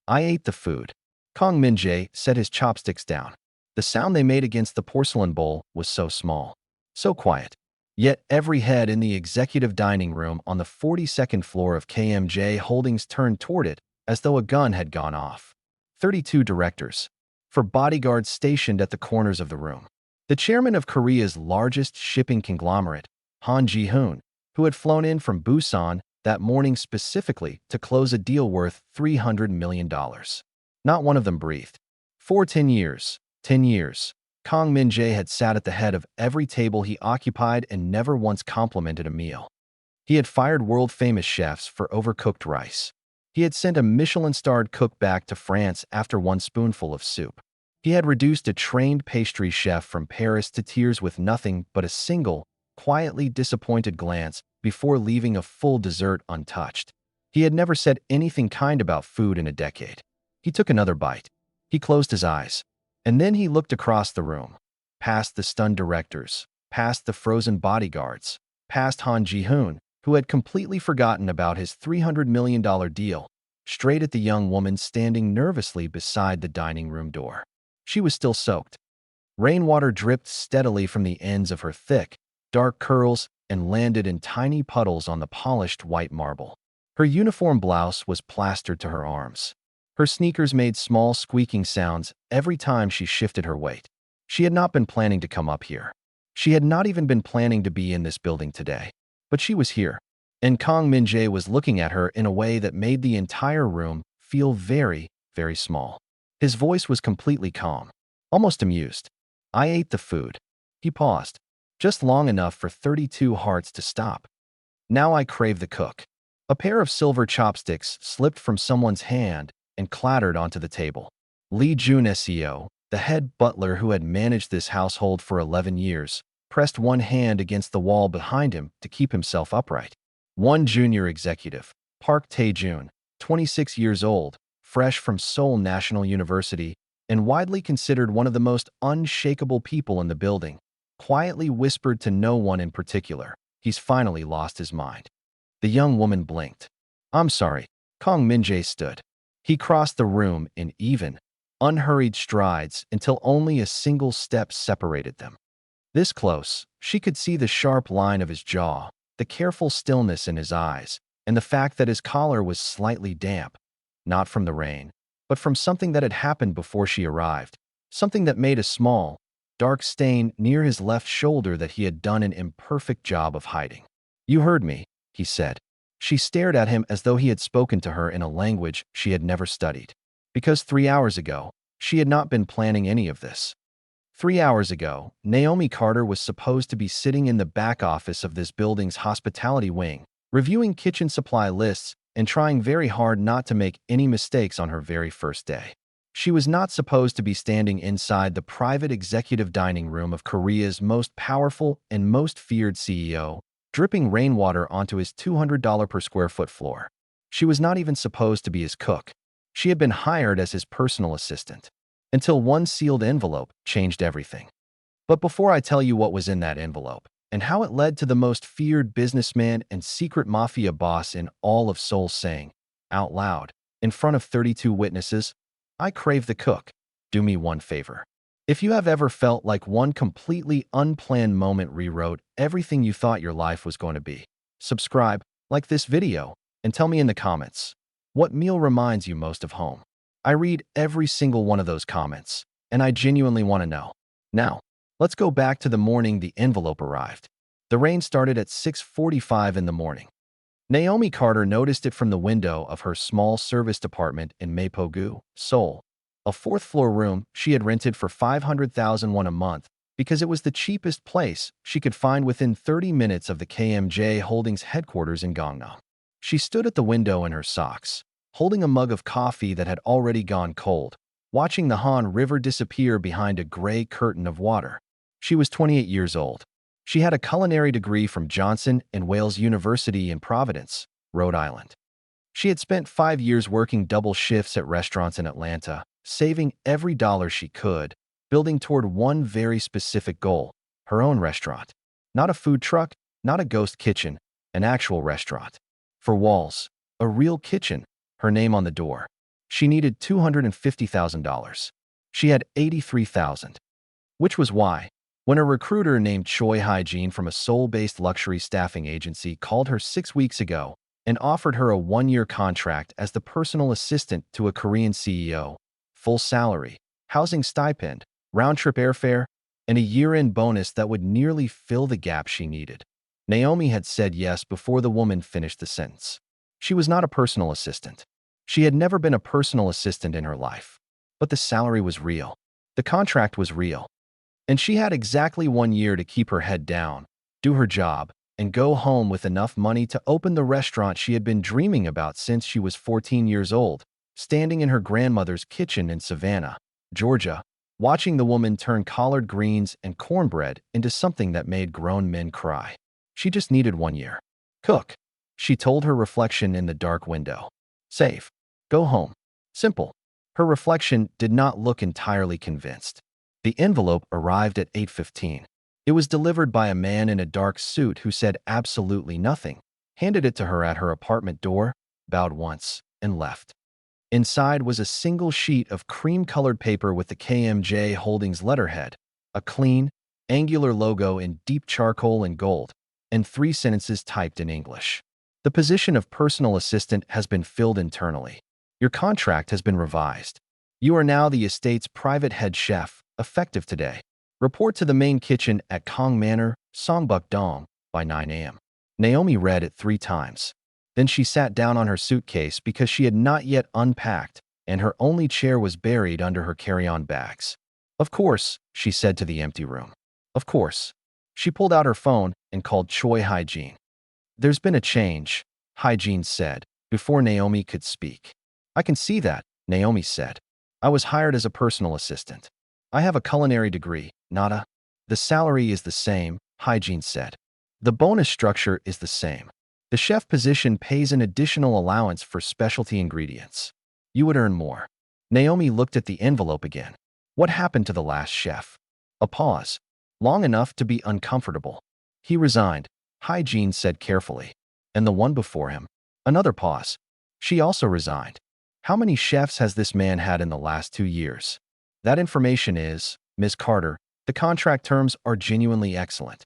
I ate the food. Kong Min-jae set his chopsticks down. The sound they made against the porcelain bowl was so small, so quiet. Yet every head in the executive dining room on the 42nd floor of KMJ Holdings turned toward it as though a gun had gone off. 32 directors. For bodyguards stationed at the corners of the room. The chairman of Korea's largest shipping conglomerate, Han Ji-hoon, who had flown in from Busan that morning specifically to close a deal worth $300 million. Not one of them breathed. For 10 years, 10 years, Kong Min-jae had sat at the head of every table he occupied and never once complimented a meal. He had fired world-famous chefs for overcooked rice. He had sent a Michelin-starred cook back to France after one spoonful of soup. He had reduced a trained pastry chef from Paris to tears with nothing but a single, quietly disappointed glance before leaving a full dessert untouched. He had never said anything kind about food in a decade. He took another bite. He closed his eyes. And then he looked across the room, past the stunned directors, past the frozen bodyguards, past Han Ji-hoon, who had completely forgotten about his $300 million deal, straight at the young woman standing nervously beside the dining room door. She was still soaked. Rainwater dripped steadily from the ends of her thick, dark curls and landed in tiny puddles on the polished white marble. Her uniform blouse was plastered to her arms. Her sneakers made small squeaking sounds every time she shifted her weight. She had not been planning to come up here. She had not even been planning to be in this building today. But she was here. And Kong Min-jae was looking at her in a way that made the entire room feel very, very small. His voice was completely calm, almost amused. I ate the food. He paused, just long enough for 32 hearts to stop. Now I crave the cook. A pair of silver chopsticks slipped from someone's hand and clattered onto the table. Lee Jun-seo, the head butler who had managed this household for 11 years, pressed one hand against the wall behind him to keep himself upright. One junior executive, Park Tae-jun, 26 years old, fresh from Seoul National University, and widely considered one of the most unshakable people in the building, quietly whispered to no one in particular, "He's finally lost his mind." The young woman blinked. "I'm sorry." Kong Min-jae stood. He crossed the room in even, unhurried strides until only a single step separated them. This close, she could see the sharp line of his jaw, the careful stillness in his eyes, and the fact that his collar was slightly damp, not from the rain, but from something that had happened before she arrived, something that made a small, dark stain near his left shoulder that he had done an imperfect job of hiding. "You heard me," he said. She stared at him as though he had spoken to her in a language she had never studied. Because 3 hours ago, she had not been planning any of this. 3 hours ago, Naomi Carter was supposed to be sitting in the back office of this building's hospitality wing, reviewing kitchen supply lists and trying very hard not to make any mistakes on her very first day. She was not supposed to be standing inside the private executive dining room of Korea's most powerful and most feared CEO, dripping rainwater onto his $200 per square foot floor. She was not even supposed to be his cook. She had been hired as his personal assistant. Until one sealed envelope changed everything. But before I tell you what was in that envelope, and how it led to the most feared businessman and secret mafia boss in all of Seoul saying, out loud, in front of 32 witnesses, "I crave the cook. Do me one favor." If you have ever felt like one completely unplanned moment rewrote everything you thought your life was going to be, subscribe, like this video, and tell me in the comments, what meal reminds you most of home? I read every single one of those comments, and I genuinely want to know. Now, let's go back to the morning the envelope arrived. The rain started at 6:45 in the morning. Naomi Carter noticed it from the window of her small service department in Mapogu, Seoul, a fourth-floor room she had rented for 500,000 won a month because it was the cheapest place she could find within 30 minutes of the KMJ Holdings headquarters in Gangnam. She stood at the window in her socks, holding a mug of coffee that had already gone cold, watching the Han River disappear behind a gray curtain of water. She was 28 years old. She had a culinary degree from Johnson and Wales University in Providence, Rhode Island. She had spent 5 years working double shifts at restaurants in Atlanta, saving every dollar she could, building toward one very specific goal, her own restaurant. Not a food truck, not a ghost kitchen, an actual restaurant. For walls, a real kitchen, her name on the door. She needed $250,000. She had $83,000. Which was why, when a recruiter named Choi Hygiene from a Seoul-based luxury staffing agency called her 6 weeks ago and offered her a one-year contract as the personal assistant to a Korean CEO, full salary, housing stipend, round-trip airfare, and a year-end bonus that would nearly fill the gap she needed, Naomi had said yes before the woman finished the sentence. She was not a personal assistant. She had never been a personal assistant in her life. But the salary was real. The contract was real. And she had exactly 1 year to keep her head down, do her job, and go home with enough money to open the restaurant she had been dreaming about since she was 14 years old, standing in her grandmother's kitchen in Savannah, Georgia, watching the woman turn collard greens and cornbread into something that made grown men cry. She just needed 1 year. Cook, she told her reflection in the dark window. Save. Go home. Simple. Her reflection did not look entirely convinced. The envelope arrived at 8:15. It was delivered by a man in a dark suit who said absolutely nothing, handed it to her at her apartment door, bowed once, and left. Inside was a single sheet of cream-colored paper with the KMJ Holdings letterhead, a clean, angular logo in deep charcoal and gold, and 3 sentences typed in English. The position of personal assistant has been filled internally. Your contract has been revised. You are now the estate's private head chef, effective today. Report to the main kitchen at Kong Manor, Songbuk-dong, by 9 a.m. Naomi read it 3 times. Then she sat down on her suitcase because she had not yet unpacked, and her only chair was buried under her carry-on bags. Of course, she said to the empty room. Of course. She pulled out her phone and called Choi Hygiene. There's been a change, Hygiene said, before Naomi could speak. I can see that, Naomi said. I was hired as a personal assistant. I have a culinary degree, not a. The salary is the same, Hygiene said. The bonus structure is the same. The chef position pays an additional allowance for specialty ingredients. You would earn more. Naomi looked at the envelope again. What happened to the last chef? A pause. Long enough to be uncomfortable. He resigned, Hygiene said carefully. And the one before him? Another pause. She also resigned. How many chefs has this man had in the last 2 years? That information is, Ms. Carter, the contract terms are genuinely excellent.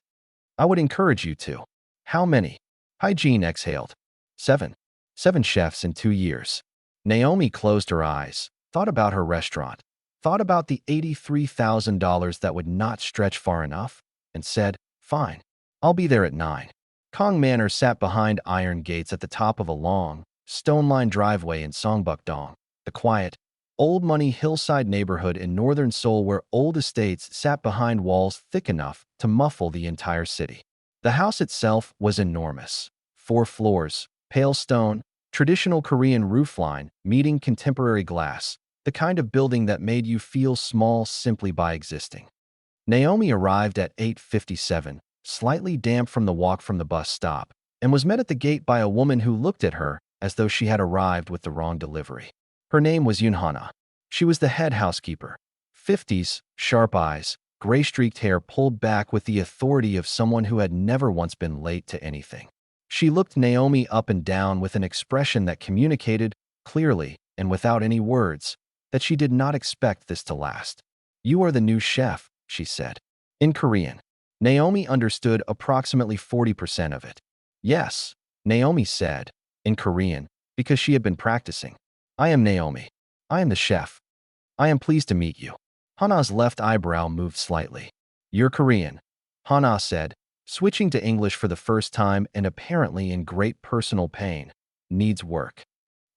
I would encourage you to. How many? Hygiene exhaled. 7. 7 chefs in 2 years. Naomi closed her eyes, thought about her restaurant, thought about the $83,000 that would not stretch far enough, and said, fine, I'll be there at 9. Kong Manor sat behind iron gates at the top of a long, stone-lined driveway in Songbuk-dong, the quiet, old-money hillside neighborhood in northern Seoul where old estates sat behind walls thick enough to muffle the entire city. The house itself was enormous. 4 floors, pale stone, traditional Korean roofline meeting contemporary glass, the kind of building that made you feel small simply by existing. Naomi arrived at 8:57, slightly damp from the walk from the bus stop, and was met at the gate by a woman who looked at her as though she had arrived with the wrong delivery. Her name was Yoon-hana. She was the head housekeeper. 50s, sharp eyes, gray-streaked hair pulled back with the authority of someone who had never once been late to anything. She looked Naomi up and down with an expression that communicated, clearly and without any words, that she did not expect this to last. You are the new chef, she said. In Korean. Naomi understood approximately 40% of it. Yes, Naomi said, in Korean, because she had been practicing. I am Naomi. I am the chef. I am pleased to meet you. Hana's left eyebrow moved slightly. You're Korean, Hana said, switching to English for the first time and apparently in great personal pain. Needs work.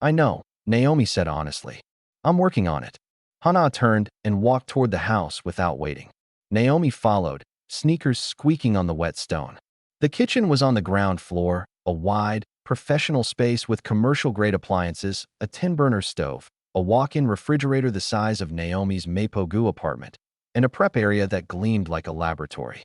I know, Naomi said honestly. I'm working on it. Hana turned and walked toward the house without waiting. Naomi followed, sneakers squeaking on the wet stone. The kitchen was on the ground floor, a wide, professional space with commercial-grade appliances, a tin-burner stove, a walk-in refrigerator the size of Naomi's Mapogu apartment, and a prep area that gleamed like a laboratory.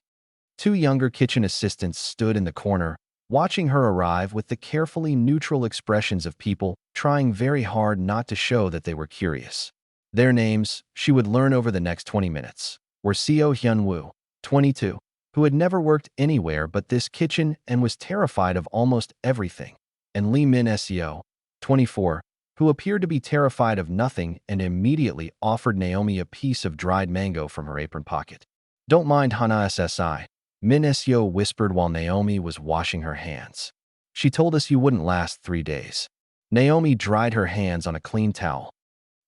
2 younger kitchen assistants stood in the corner, watching her arrive with the carefully neutral expressions of people trying very hard not to show that they were curious. Their names, she would learn over the next 20 minutes, were Seo Hyun-woo, 22, who had never worked anywhere but this kitchen and was terrified of almost everything, and Lee Min-seo, 24, who appeared to be terrified of nothing and immediately offered Naomi a piece of dried mango from her apron pocket. "Don't mind Hana SSI," Min Seo whispered while Naomi was washing her hands. "She told us you wouldn't last 3 days." Naomi dried her hands on a clean towel.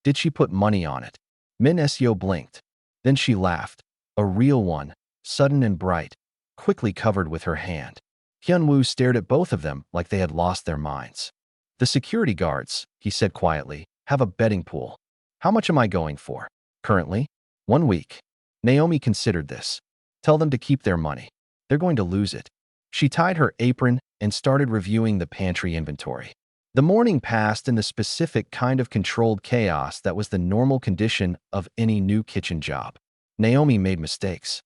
"Did she put money on it?" Min Seo blinked. Then she laughed. A real one, sudden and bright, quickly covered with her hand. Hyunwoo stared at both of them like they had lost their minds. "The security guards," he said quietly, "have a betting pool. How much am I going for? Currently? 1 week." Naomi considered this. "Tell them to keep their money. They're going to lose it." She tied her apron and started reviewing the pantry inventory. The morning passed in the specific kind of controlled chaos that was the normal condition of any new kitchen job. Naomi made mistakes.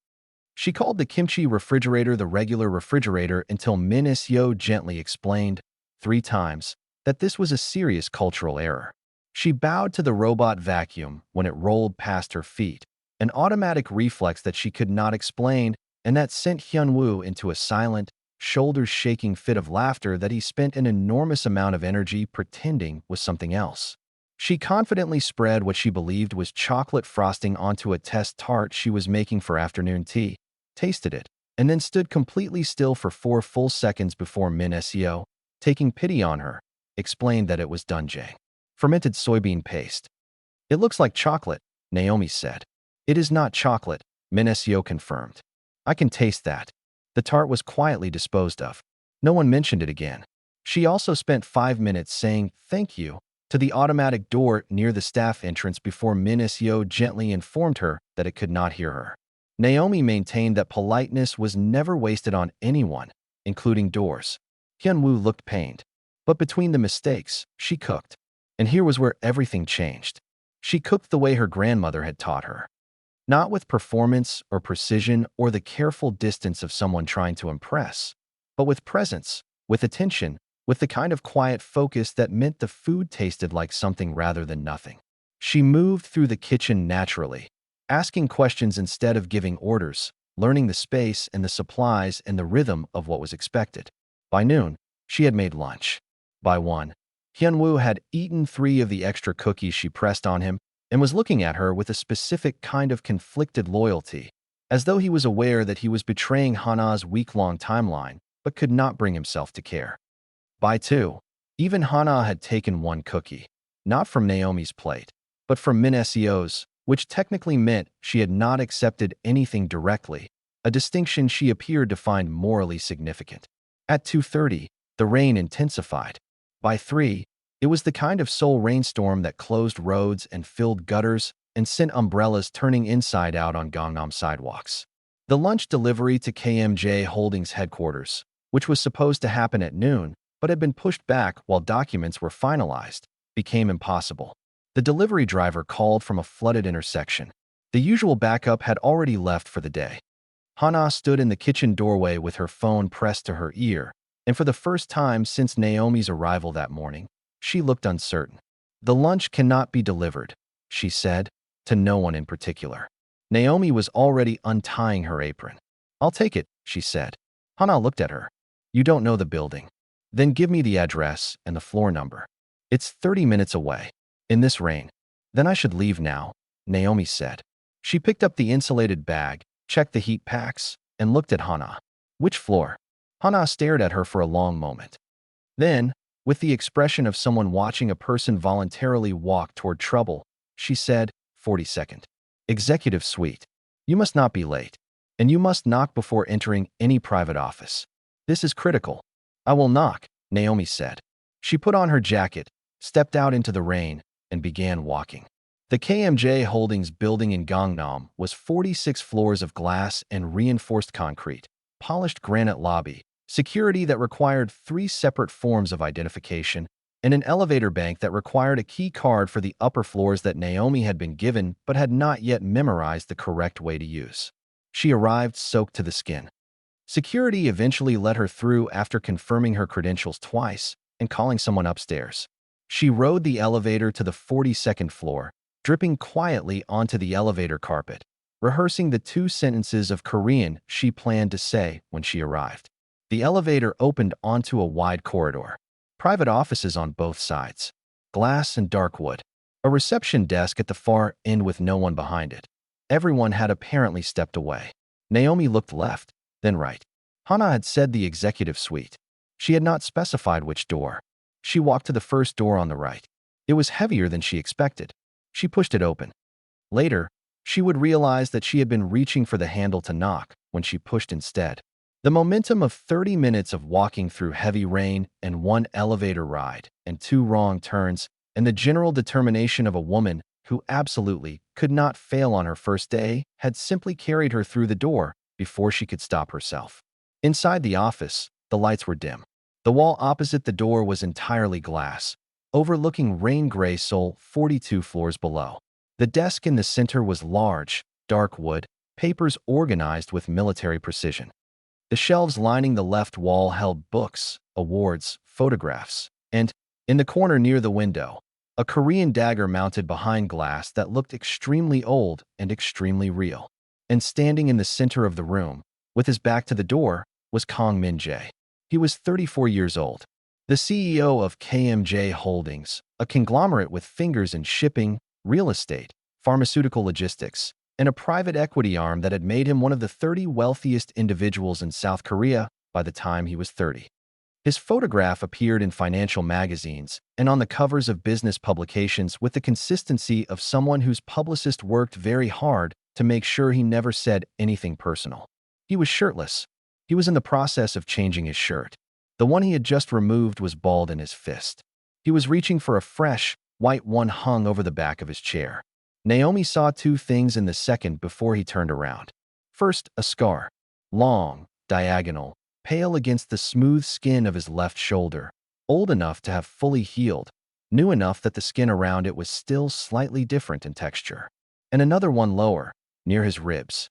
She called the kimchi refrigerator the regular refrigerator until Min Seo gently explained, 3 times, that this was a serious cultural error. She bowed to the robot vacuum when it rolled past her feet, an automatic reflex that she could not explain and that sent Hyunwoo into a silent, shoulders-shaking fit of laughter that he spent an enormous amount of energy pretending was something else. She confidently spread what she believed was chocolate frosting onto a test tart she was making for afternoon tea, tasted it, and then stood completely still for 4 full seconds before Min Seo, taking pity on her, explained that it was doenjang, fermented soybean paste. "It looks like chocolate," Naomi said. "It is not chocolate," Min Seo confirmed. "I can taste that." The tart was quietly disposed of. No one mentioned it again. She also spent 5 minutes saying "thank you" to the automatic door near the staff entrance before Min Seo gently informed her that it could not hear her. Naomi maintained that politeness was never wasted on anyone, including doors. Hyunwoo looked pained. But between the mistakes, she cooked. And here was where everything changed. She cooked the way her grandmother had taught her. Not with performance or precision or the careful distance of someone trying to impress, but with presence, with attention, with the kind of quiet focus that meant the food tasted like something rather than nothing. She moved through the kitchen naturally, asking questions instead of giving orders, learning the space and the supplies and the rhythm of what was expected. By noon, she had made lunch. By 1, Hyunwoo had eaten 3 of the extra cookies she pressed on him and was looking at her with a specific kind of conflicted loyalty, as though he was aware that he was betraying Hana's week-long timeline but could not bring himself to care. By 2, even Hana had taken 1 cookie, not from Naomi's plate, but from Min Seo's, which technically meant she had not accepted anything directly, a distinction she appeared to find morally significant. At 2:30, the rain intensified. By 3, it was the kind of Seoul rainstorm that closed roads and filled gutters and sent umbrellas turning inside out on Gangnam sidewalks. The lunch delivery to KMJ Holdings headquarters, which was supposed to happen at noon but had been pushed back while documents were finalized, became impossible. The delivery driver called from a flooded intersection. The usual backup had already left for the day. Hana stood in the kitchen doorway with her phone pressed to her ear, and for the first time since Naomi's arrival that morning, she looked uncertain. "The lunch cannot be delivered," she said, to no one in particular. Naomi was already untying her apron. "I'll take it," she said. Hana looked at her. "You don't know the building. Then give me the address and the floor number. It's 30 minutes away. In this rain." "Then I should leave now," Naomi said. She picked up the insulated bag, checked the heat packs, and looked at Hana. "Which floor?" Hana stared at her for a long moment. Then, with the expression of someone watching a person voluntarily walk toward trouble, she said, 42nd. "Executive suite. You must not be late. And you must knock before entering any private office. This is critical." "I will knock," Naomi said. She put on her jacket, stepped out into the rain, and began walking. The KMJ Holdings building in Gangnam was 46 floors of glass and reinforced concrete, polished granite lobby, security that required 3 separate forms of identification, and an elevator bank that required a key card for the upper floors that Naomi had been given but had not yet memorized the correct way to use. She arrived soaked to the skin. Security eventually let her through after confirming her credentials twice and calling someone upstairs. She rode the elevator to the 42nd floor, dripping quietly onto the elevator carpet, rehearsing the 2 sentences of Korean she planned to say when she arrived. The elevator opened onto a wide corridor. Private offices on both sides. glass and dark wood. A reception desk at the far end with no one behind it. Everyone had apparently stepped away. Naomi looked left, then right. Hana had said the executive suite. She had not specified which door. She walked to the first door on the right. It was heavier than she expected. She pushed it open. Later, she would realize that she had been reaching for the handle to knock when she pushed instead. The momentum of 30 minutes of walking through heavy rain and one elevator ride and 2 wrong turns, and the general determination of a woman who absolutely could not fail on her first day had simply carried her through the door before she could stop herself. Inside the office, the lights were dim. The wall opposite the door was entirely glass, overlooking rain-gray Seoul 42 floors below. The desk in the center was large, dark wood, papers organized with military precision. The shelves lining the left wall held books, awards, photographs, and, in the corner near the window, a Korean dagger mounted behind glass that looked extremely old and extremely real. And standing in the center of the room, with his back to the door, was Kang Min-jae. He was 34 years old. The CEO of KMJ Holdings, a conglomerate with fingers in shipping, real estate, pharmaceutical logistics, and a private equity arm that had made him one of the 30 wealthiest individuals in South Korea by the time he was 30. His photograph appeared in financial magazines and on the covers of business publications with the consistency of someone whose publicist worked very hard to make sure he never said anything personal. He was shirtless. He was in the process of changing his shirt. The one he had just removed was balled in his fist. He was reaching for a fresh, white one hung over the back of his chair. Naomi saw 2 things in the second before he turned around. First, a scar. Long, diagonal, pale against the smooth skin of his left shoulder. Old enough to have fully healed. New enough that the skin around it was still slightly different in texture. And another one lower, near his ribs.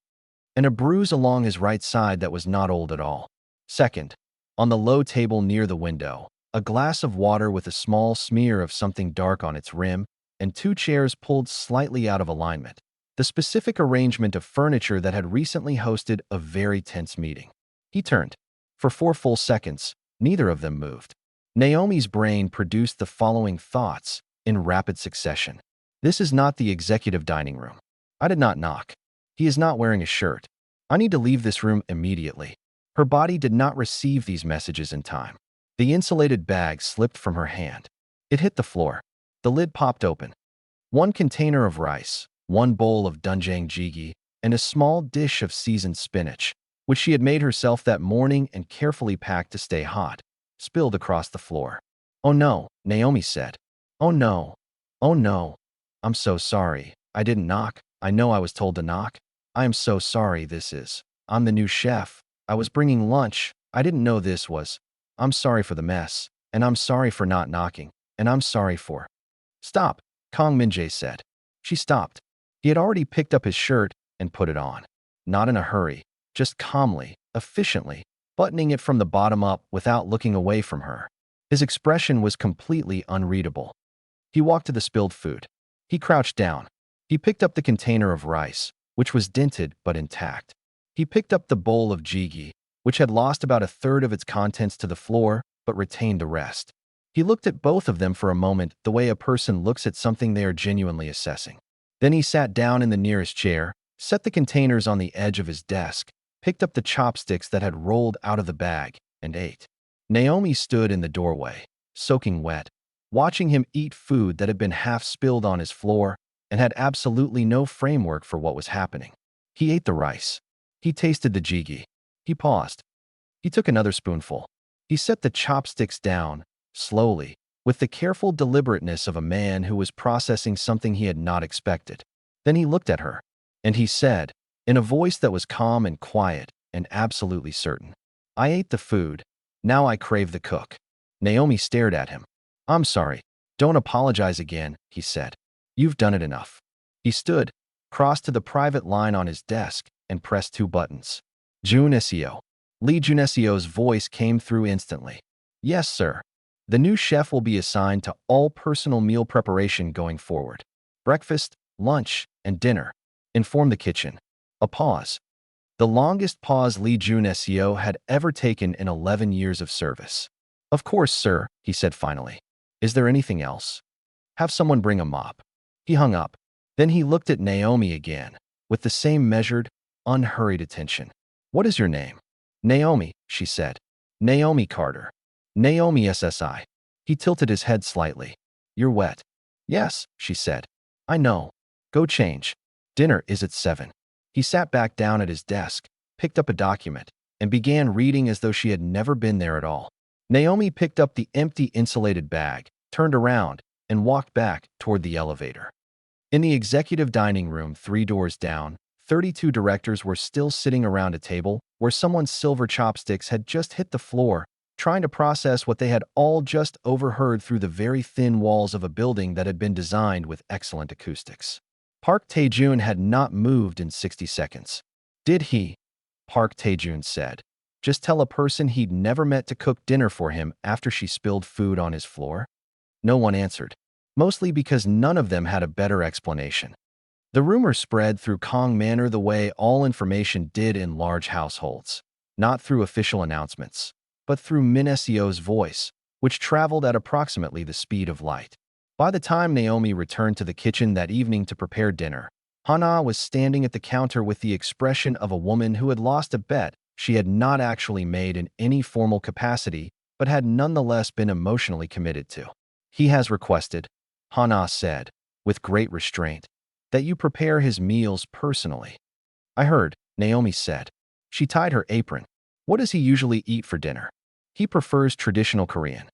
And a bruise along his right side that was not old at all. Second, on the low table near the window, a glass of water with a small smear of something dark on its rim, and 2 chairs pulled slightly out of alignment. The specific arrangement of furniture that had recently hosted a very tense meeting. He turned. For 4 full seconds, neither of them moved. Naomi's brain produced the following thoughts in rapid succession. This is not the executive dining room. I did not knock. He is not wearing a shirt. I need to leave this room immediately. Her body did not receive these messages in time. The insulated bag slipped from her hand. It hit the floor. The lid popped open. 1 container of rice, 1 bowl of doenjang jjigae, and a small dish of seasoned spinach, which she had made herself that morning and carefully packed to stay hot, spilled across the floor. "Oh no," Naomi said. "Oh no. Oh no. I'm so sorry. I didn't knock. I know I was told to knock. I am so sorry I'm the new chef. I was bringing lunch. I didn't know this was. I'm sorry for the mess. And I'm sorry for not knocking. And I'm sorry for." "Stop," Kang Min-jae said. She stopped. He had already picked up his shirt and put it on. Not in a hurry, just calmly, efficiently, buttoning it from the bottom up without looking away from her. His expression was completely unreadable. He walked to the spilled food. He crouched down. He picked up the container of rice, which was dented but intact. He picked up the bowl of jjigae, which had lost about 1/3 of its contents to the floor but retained the rest. He looked at both of them for a moment the way a person looks at something they are genuinely assessing. Then he sat down in the nearest chair, set the containers on the edge of his desk, picked up the chopsticks that had rolled out of the bag, and ate. Naomi stood in the doorway, soaking wet, watching him eat food that had been half spilled on his floor and had absolutely no framework for what was happening. He ate the rice. He tasted the jjigae. He paused. He took another spoonful. He set the chopsticks down, slowly, with the careful deliberateness of a man who was processing something he had not expected. Then he looked at her, and he said, in a voice that was calm and quiet and absolutely certain, "I ate the food. Now I crave the cook." Naomi stared at him. "I'm sorry. Don't apologize again," he said. "You've done it enough." He stood, crossed to the private line on his desk, and pressed 2 buttons. "Junesio." Lee Junesio's voice came through instantly. "Yes, sir. The new chef will be assigned to all personal meal preparation going forward. Breakfast, lunch, and dinner. Inform the kitchen." A pause. The longest pause Lee Junesio had ever taken in 11 years of service. "Of course, sir," he said finally. "Is there anything else?" Have someone bring a mop. He hung up. Then he looked at Naomi again, with the same measured, unhurried attention. What is your name? Naomi, she said. Naomi Carter. Naomi SSI. He tilted his head slightly. You're wet. Yes, she said. I know. Go change. Dinner is at 7. He sat back down at his desk, picked up a document, and began reading as though she had never been there at all. Naomi picked up the empty insulated bag, turned around, and walked back toward the elevator. In the executive dining room 3 doors down, 32 directors were still sitting around a table where someone's silver chopsticks had just hit the floor, trying to process what they had all just overheard through the very thin walls of a building that had been designed with excellent acoustics. Park Tae-joon had not moved in 60 seconds. Did he? Park Tae-joon said. Just tell a person he'd never met to cook dinner for him after she spilled food on his floor? No one answered, mostly because none of them had a better explanation. The rumor spread through Kong Manor the way all information did in large households, not through official announcements, but through Min Seo's voice, which traveled at approximately the speed of light. By the time Naomi returned to the kitchen that evening to prepare dinner, Hana was standing at the counter with the expression of a woman who had lost a bet she had not actually made in any formal capacity, but had nonetheless been emotionally committed to. He has requested, Hana said, with great restraint, that you prepare his meals personally. I heard, Naomi said. She tied her apron. What does he usually eat for dinner? He prefers traditional Korean.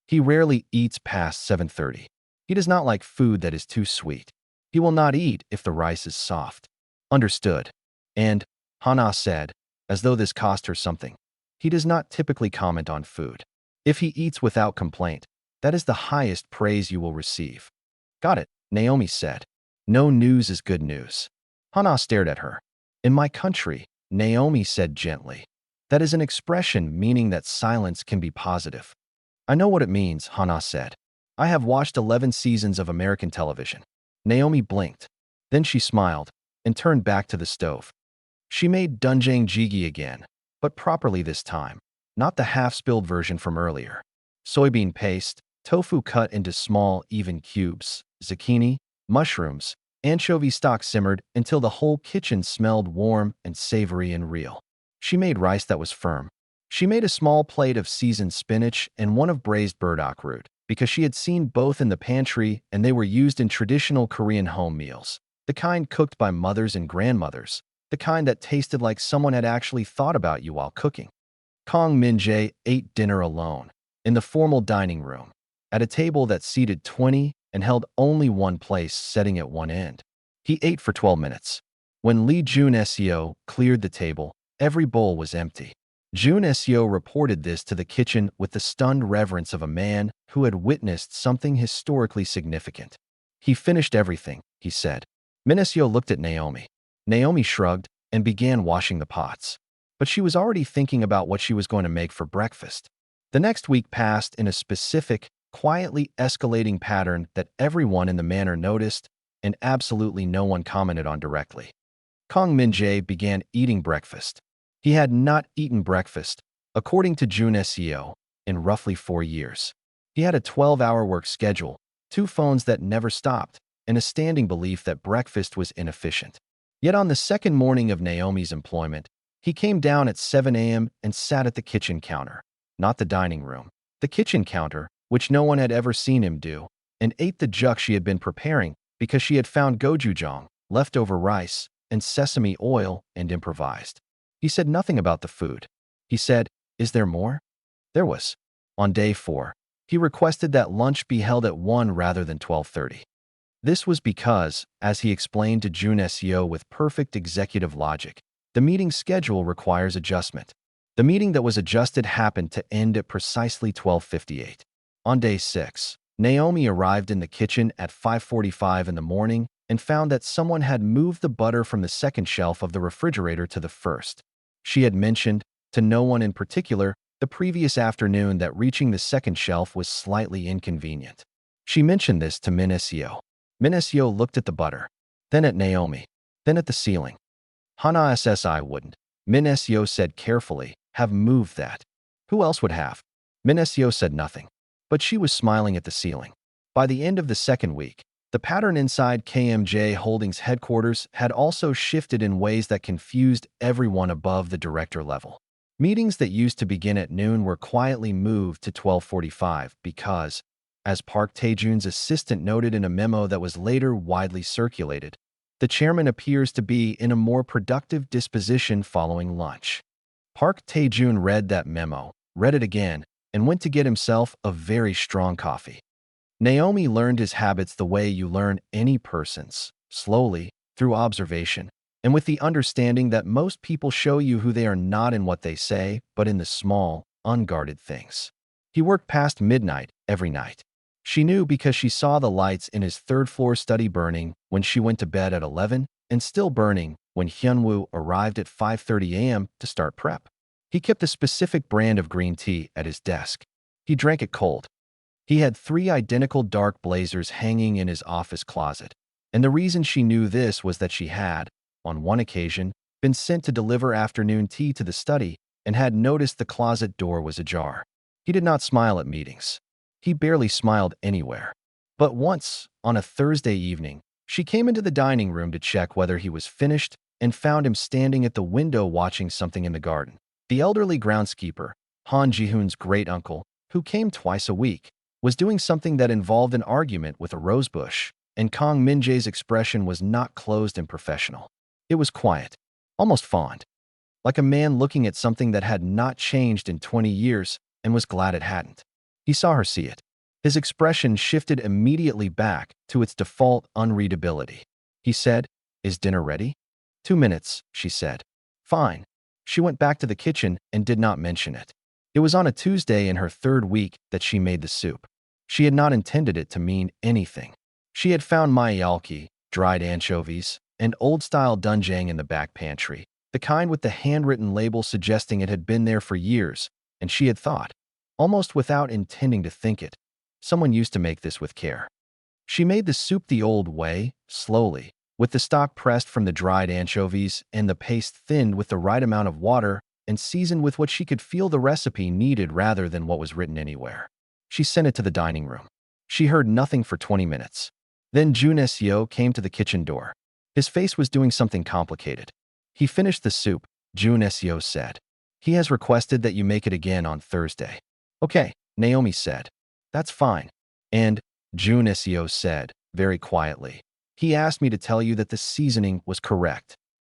He rarely eats past 7:30. He does not like food that is too sweet. He will not eat if the rice is soft. Understood. And, Hana said, as though this cost her something, he does not typically comment on food. If he eats without complaint, that is the highest praise you will receive. Got it, Naomi said. No news is good news. Hana stared at her. In my country, Naomi said gently. That is an expression meaning that silence can be positive. I know what it means, Hana said. I have watched 11 seasons of American television. Naomi blinked. Then she smiled and turned back to the stove. She made doenjang jjigae again, but properly this time, not the half-spilled version from earlier. Soybean paste, tofu cut into small, even cubes, zucchini, mushrooms, anchovy stock simmered until the whole kitchen smelled warm and savory and real. She made rice that was firm. She made a small plate of seasoned spinach and one of braised burdock root, because she had seen both in the pantry and they were used in traditional Korean home meals, the kind cooked by mothers and grandmothers, the kind that tasted like someone had actually thought about you while cooking. Kong Min-jae ate dinner alone, in the formal dining room, at a table that seated 20 and held only one place setting at one end. He ate for 12 minutes. When Lee Jun-seo cleared the table, every bowl was empty. Jun-seo reported this to the kitchen with the stunned reverence of a man who had witnessed something historically significant. He finished everything, he said. Min-seo looked at Naomi. Naomi shrugged and began washing the pots. But she was already thinking about what she was going to make for breakfast. The next week passed in a specific, quietly escalating pattern that everyone in the manor noticed and absolutely no one commented on directly. Kong Min-jae began eating breakfast. He had not eaten breakfast, according to Jun-seo, in roughly 4 years. He had a 12-hour work schedule, 2 phones that never stopped, and a standing belief that breakfast was inefficient. Yet on the second morning of Naomi's employment, he came down at 7 a.m. and sat at the kitchen counter, not the dining room, the kitchen counter, which no one had ever seen him do, and ate the juk she had been preparing because she had found gochujang, leftover rice, and sesame oil and improvised. He said nothing about the food. He said, "Is there more?" There was. On day 4, he requested that lunch be held at 1 rather than 12:30. This was because, as he explained to Jun-seo with perfect executive logic, the meeting schedule requires adjustment. The meeting that was adjusted happened to end at precisely 12:58. On day 6, Naomi arrived in the kitchen at 5:45 in the morning and found that someone had moved the butter from the second shelf of the refrigerator to the first. She had mentioned, to no one in particular, the previous afternoon that reaching the second shelf was slightly inconvenient. She mentioned this to Min-seo. Min-seo looked at the butter, then at Naomi, then at the ceiling. Hana SSI wouldn't, Min-seo said carefully, have moved that. Who else would have? Min-seo said nothing, but she was smiling at the ceiling. By the end of the second week, the pattern inside KMJ Holdings headquarters had also shifted in ways that confused everyone above the director level. Meetings that used to begin at noon were quietly moved to 12:45 because, as Park Tae-jun's assistant noted in a memo that was later widely circulated, the chairman appears to be in a more productive disposition following lunch. Park Tae-jun read that memo, read it again, and went to get himself a very strong coffee. Naomi learned his habits the way you learn any person's, slowly, through observation, and with the understanding that most people show you who they are not in what they say, but in the small, unguarded things. He worked past midnight every night. She knew because she saw the lights in his third-floor study burning when she went to bed at 11 and still burning when Hyunwoo arrived at 5:30 a.m. to start prep. He kept a specific brand of green tea at his desk. He drank it cold. He had 3 identical dark blazers hanging in his office closet, and the reason she knew this was that she had, on one occasion, been sent to deliver afternoon tea to the study and had noticed the closet door was ajar. He did not smile at meetings. He barely smiled anywhere. But once, on a Thursday evening, she came into the dining room to check whether he was finished and found him standing at the window watching something in the garden. The elderly groundskeeper, Han Ji-hoon's great-uncle, who came twice a week, was doing something that involved an argument with a rosebush, and Kang Min-jae's expression was not closed and professional. It was quiet, almost fond, like a man looking at something that had not changed in 20 years and was glad it hadn't. He saw her see it. His expression shifted immediately back to its default unreadability. He said, "Is dinner ready?" 2 minutes, she said. Fine. She went back to the kitchen and did not mention it. It was on a Tuesday in her third week that she made the soup. She had not intended it to mean anything. She had found maiyalki, dried anchovies, and old-style doenjang in the back pantry, the kind with the handwritten label suggesting it had been there for years, and she had thought, almost without intending to think it, someone used to make this with care. She made the soup the old way, slowly, with the stock pressed from the dried anchovies and the paste thinned with the right amount of water and seasoned with what she could feel the recipe needed rather than what was written anywhere. She sent it to the dining room. She heard nothing for 20 minutes. Then Jun Seo came to the kitchen door. His face was doing something complicated. He finished the soup, Jun Seo said. He has requested that you make it again on Thursday. Okay, Naomi said. That's fine. And, Jun Seo said, very quietly, he asked me to tell you that the seasoning was correct.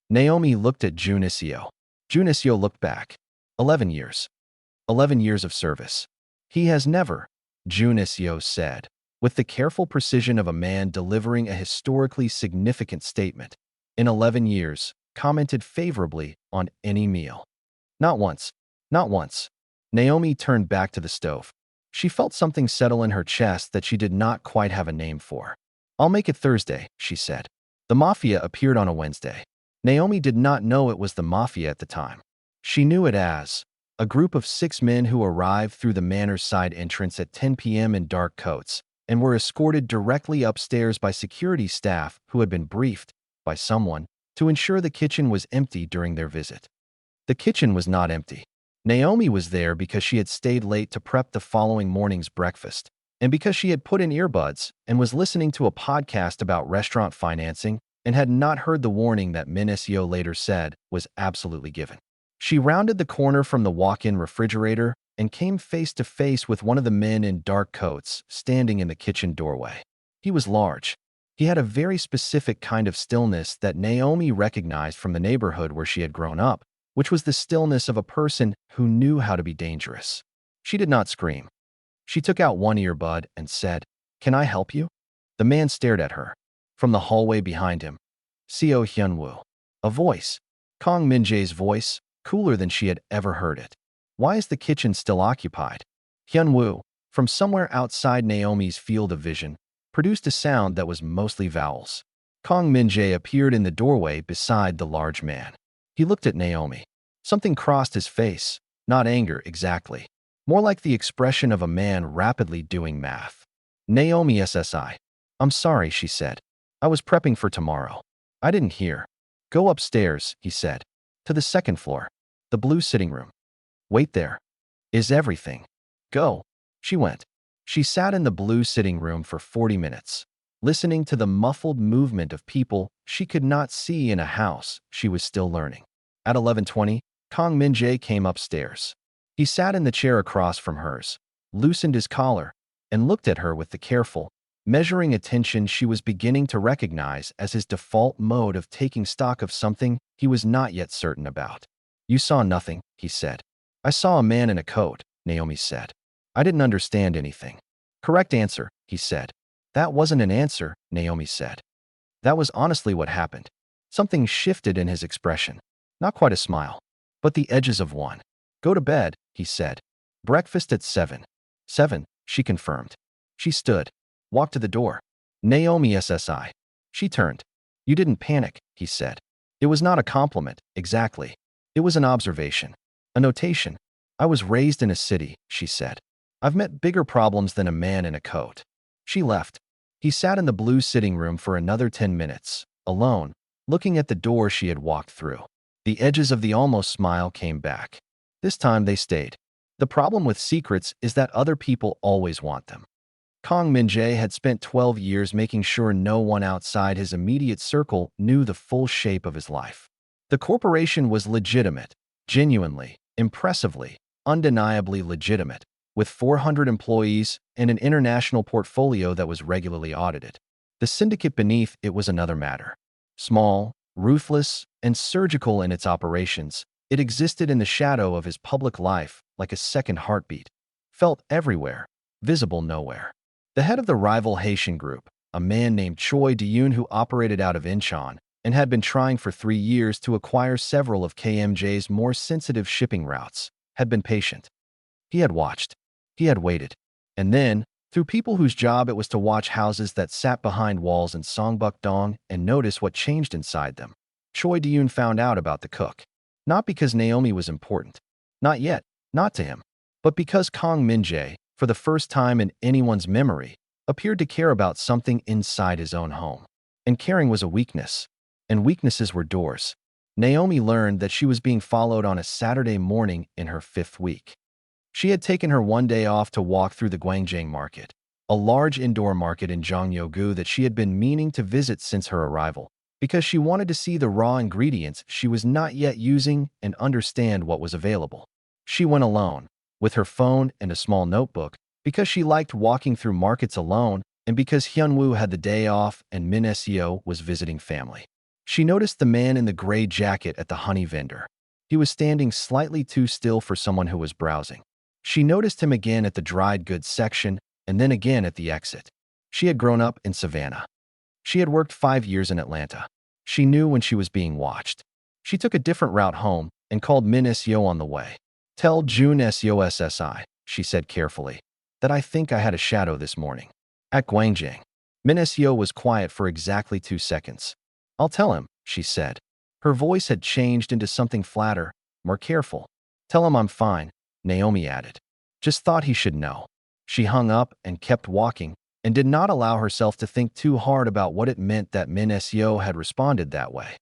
Naomi looked at Jun Seo. Jun Seo looked back. 11 years. 11 years of service. He has never, Jun Seo said, with the careful precision of a man delivering a historically significant statement, in 11 years, commented favorably on any meal. Not once. Not once. Naomi turned back to the stove. She felt something settle in her chest that she did not quite have a name for. I'll make it Thursday, she said. The Mafia appeared on a Wednesday. Naomi did not know it was the Mafia at the time. She knew it as a group of 6 men who arrived through the manor's side entrance at 10 p.m. in dark coats and were escorted directly upstairs by security staff who had been briefed, by someone, to ensure the kitchen was empty during their visit. The kitchen was not empty. Naomi was there because she had stayed late to prep the following morning's breakfast, and because she had put in earbuds and was listening to a podcast about restaurant financing and had not heard the warning that Min Seo later said was absolutely given. She rounded the corner from the walk-in refrigerator and came face to face with one of the men in dark coats standing in the kitchen doorway. He was large. He had a very specific kind of stillness that Naomi recognized from the neighborhood where she had grown up, which was the stillness of a person who knew how to be dangerous. She did not scream. She took out one earbud and said, "Can I help you?" The man stared at her. From the hallway behind him, Seo Hyunwoo. A voice. Kang Min-jae's voice, cooler than she had ever heard it. Why is the kitchen still occupied? Hyunwoo, from somewhere outside Naomi's field of vision, produced a sound that was mostly vowels. Kang Min-jae appeared in the doorway beside the large man. He looked at Naomi. Something crossed his face, not anger exactly, more like the expression of a man rapidly doing math. Naomi SSI. I'm sorry, she said. I was prepping for tomorrow. I didn't hear. Go upstairs, he said. To the second floor. The blue sitting room. Wait there. Is everything? Go. She went. She sat in the blue sitting room for 40 minutes, listening to the muffled movement of people she could not see in a house she was still learning. At 11:20, Kang Min-jae came upstairs. He sat in the chair across from hers, loosened his collar, and looked at her with the careful, measuring attention she was beginning to recognize as his default mode of taking stock of something he was not yet certain about. "You saw nothing," he said. "I saw a man in a coat," Naomi said. "I didn't understand anything." "Correct answer," he said. "That wasn't an answer," Naomi said. "That was honestly what happened." Something shifted in his expression. Not quite a smile, but the edges of one. "Go to bed," he said. "Breakfast at 7. 7, she confirmed. She stood, walked to the door. "Naomi SSI." She turned. "You didn't panic," he said. It was not a compliment, exactly. It was an observation. A notation. "I was raised in a city," she said. "I've met bigger problems than a man in a coat." She left. He sat in the blue sitting room for another 10 minutes, alone, looking at the door she had walked through. The edges of the almost smile came back. This time they stayed. The problem with secrets is that other people always want them. Kang Min-jae had spent 12 years making sure no one outside his immediate circle knew the full shape of his life. The corporation was legitimate, genuinely, impressively, undeniably legitimate, with 400 employees and an international portfolio that was regularly audited. The syndicate beneath it was another matter. Small, ruthless, and surgical in its operations, it existed in the shadow of his public life like a second heartbeat. Felt everywhere, visible nowhere. The head of the rival Haitian group, a man named Choi De-yoon who operated out of Incheon and had been trying for 3 years to acquire several of KMJ's more sensitive shipping routes, had been patient. He had watched. He had waited. And then, through people whose job it was to watch houses that sat behind walls in Songbuk-dong and notice what changed inside them, Choi De-yoon found out about the cook. Not because Naomi was important. Not yet. Not to him. But because Kang Min-jae, for the first time in anyone's memory, appeared to care about something inside his own home. And caring was a weakness. And weaknesses were doors. Naomi learned that she was being followed on a Saturday morning in her 5th week. She had taken her one day off to walk through the Gwangjang market, a large indoor market in Jonggyo-gu that she had been meaning to visit since her arrival, because she wanted to see the raw ingredients she was not yet using and understand what was available. She went alone, with her phone and a small notebook, because she liked walking through markets alone and because Hyunwoo had the day off and Min Seo was visiting family. She noticed the man in the gray jacket at the honey vendor. He was standing slightly too still for someone who was browsing. She noticed him again at the dried goods section and then again at the exit. She had grown up in Savannah. She had worked 5 years in Atlanta. She knew when she was being watched. She took a different route home and called Min Seo on the way. "Tell Jun Seo SSI," she said carefully, "that I think I had a shadow this morning." At Gwangjang, Min Seo was quiet for exactly 2 seconds. "I'll tell him," she said. Her voice had changed into something flatter, more careful. "Tell him I'm fine," Naomi added. "Just thought he should know." She hung up and kept walking, and did not allow herself to think too hard about what it meant that Min Seo had responded that way.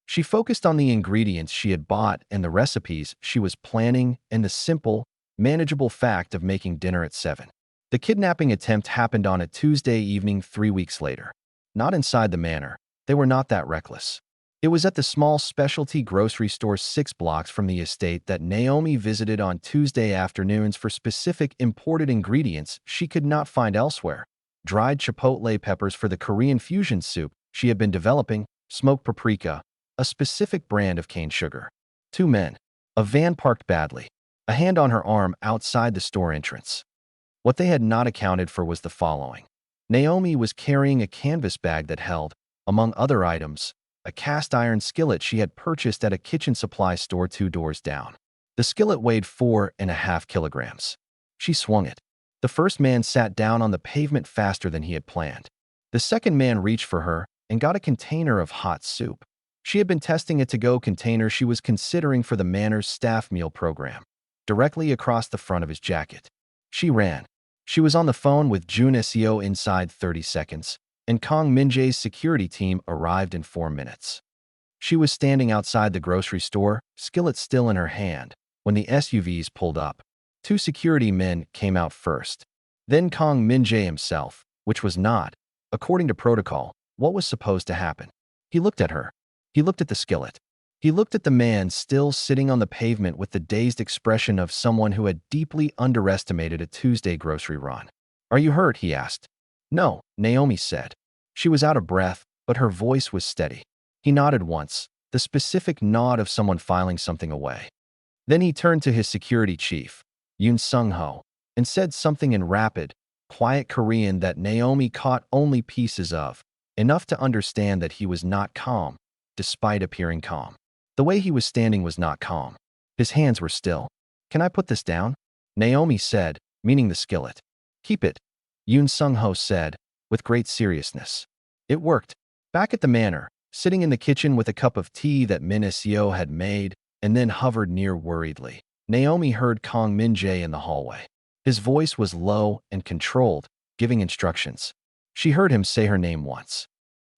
She focused on the ingredients she had bought and the recipes she was planning and the simple, manageable fact of making dinner at 7. The kidnapping attempt happened on a Tuesday evening 3 weeks later. Not inside the manor. They were not that reckless. It was at the small specialty grocery store 6 blocks from the estate that Naomi visited on Tuesday afternoons for specific imported ingredients she could not find elsewhere. Dried chipotle peppers for the Korean fusion soup she had been developing, smoked paprika, a specific brand of cane sugar. 2 men. A van parked badly. A hand on her arm outside the store entrance. What they had not accounted for was the following. Naomi was carrying a canvas bag that held, among other items, a cast iron skillet she had purchased at a kitchen supply store 2 doors down. The skillet weighed 4.5 kilograms. She swung it. The first man sat down on the pavement faster than he had planned. The second man reached for her and got a container of hot soup. She had been testing a to-go container she was considering for the manor's staff meal program, directly across the front of his jacket. She ran. She was on the phone with Jun Seo inside 30 seconds, and Kang Min-jae's security team arrived in 4 minutes. She was standing outside the grocery store, skillet still in her hand, when the SUVs pulled up. 2 security men came out first. Then Kong Min-jae himself, which was not, according to protocol, what was supposed to happen. He looked at her. He looked at the skillet. He looked at the man still sitting on the pavement with the dazed expression of someone who had deeply underestimated a Tuesday grocery run. Are you hurt? He asked. No, Naomi said. She was out of breath, but her voice was steady. He nodded once, the specific nod of someone filing something away. Then he turned to his security chief, Yoon Sung-ho, and said something in rapid, quiet Korean that Naomi caught only pieces of, enough to understand that he was not calm, despite appearing calm. The way he was standing was not calm. His hands were still. Can I put this down? Naomi said, meaning the skillet. Keep it, Yoon Sung-ho said, with great seriousness. It worked. Back at the manor, sitting in the kitchen with a cup of tea that Min Seo had made, and then hovered near worriedly, Naomi heard Kong Min-jae in the hallway. His voice was low and controlled, giving instructions. She heard him say her name once.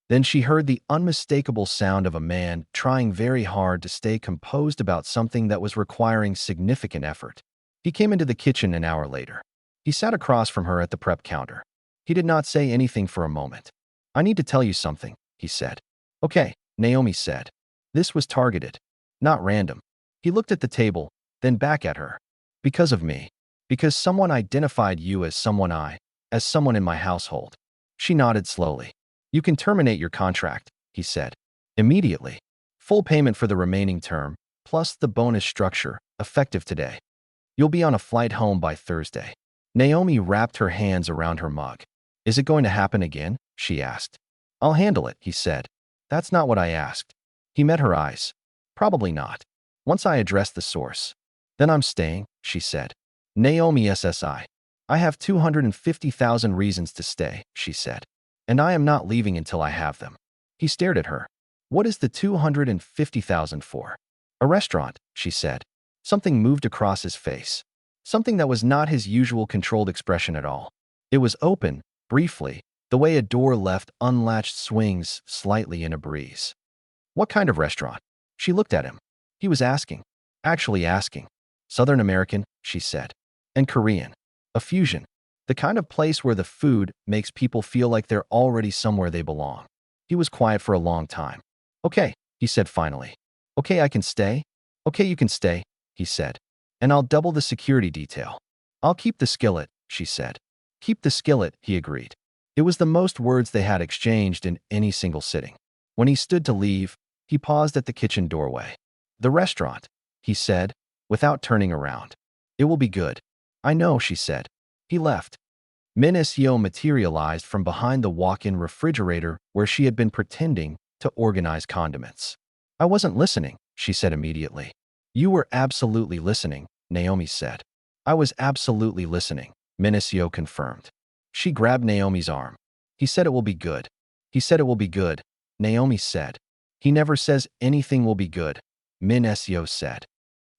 Then she heard the unmistakable sound of a man trying very hard to stay composed about something that was requiring significant effort. He came into the kitchen an hour later. He sat across from her at the prep counter. He did not say anything for a moment. I need to tell you something, he said. Okay, Naomi said. This was targeted, not random. He looked at the table, then back at her. Because of me. Because someone identified you as someone as someone in my household. She nodded slowly. You can terminate your contract, he said. Immediately. Full payment for the remaining term, plus the bonus structure, effective today. You'll be on a flight home by Thursday. Naomi wrapped her hands around her mug. Is it going to happen again? She asked. I'll handle it, he said. That's not what I asked. He met her eyes. Probably not. Once I address the source. Then I'm staying, she said. Naomi SSI. I have 250,000 reasons to stay, she said. And I am not leaving until I have them. He stared at her. What is the 250,000 for? A restaurant, she said. Something moved across his face. Something that was not his usual controlled expression at all. It was open, briefly, the way a door left unlatched swings slightly in a breeze. What kind of restaurant? She looked at him. He was asking. Actually asking. Southern American, she said. And Korean. A fusion. The kind of place where the food makes people feel like they're already somewhere they belong. He was quiet for a long time. Okay, he said finally. Okay, I can stay? Okay, you can stay, he said. And I'll double the security detail. I'll keep the skillet, she said. Keep the skillet, he agreed. It was the most words they had exchanged in any single sitting. When he stood to leave, he paused at the kitchen doorway. The restaurant, he said, without turning around. It will be good. I know, she said. He left. Min Seo materialized from behind the walk-in refrigerator where she had been pretending to organize condiments. I wasn't listening, she said immediately. You were absolutely listening, Naomi said. I was absolutely listening, Min Seo confirmed. She grabbed Naomi's arm. He said it will be good. He said it will be good, Naomi said. He never says anything will be good, Min Seo said.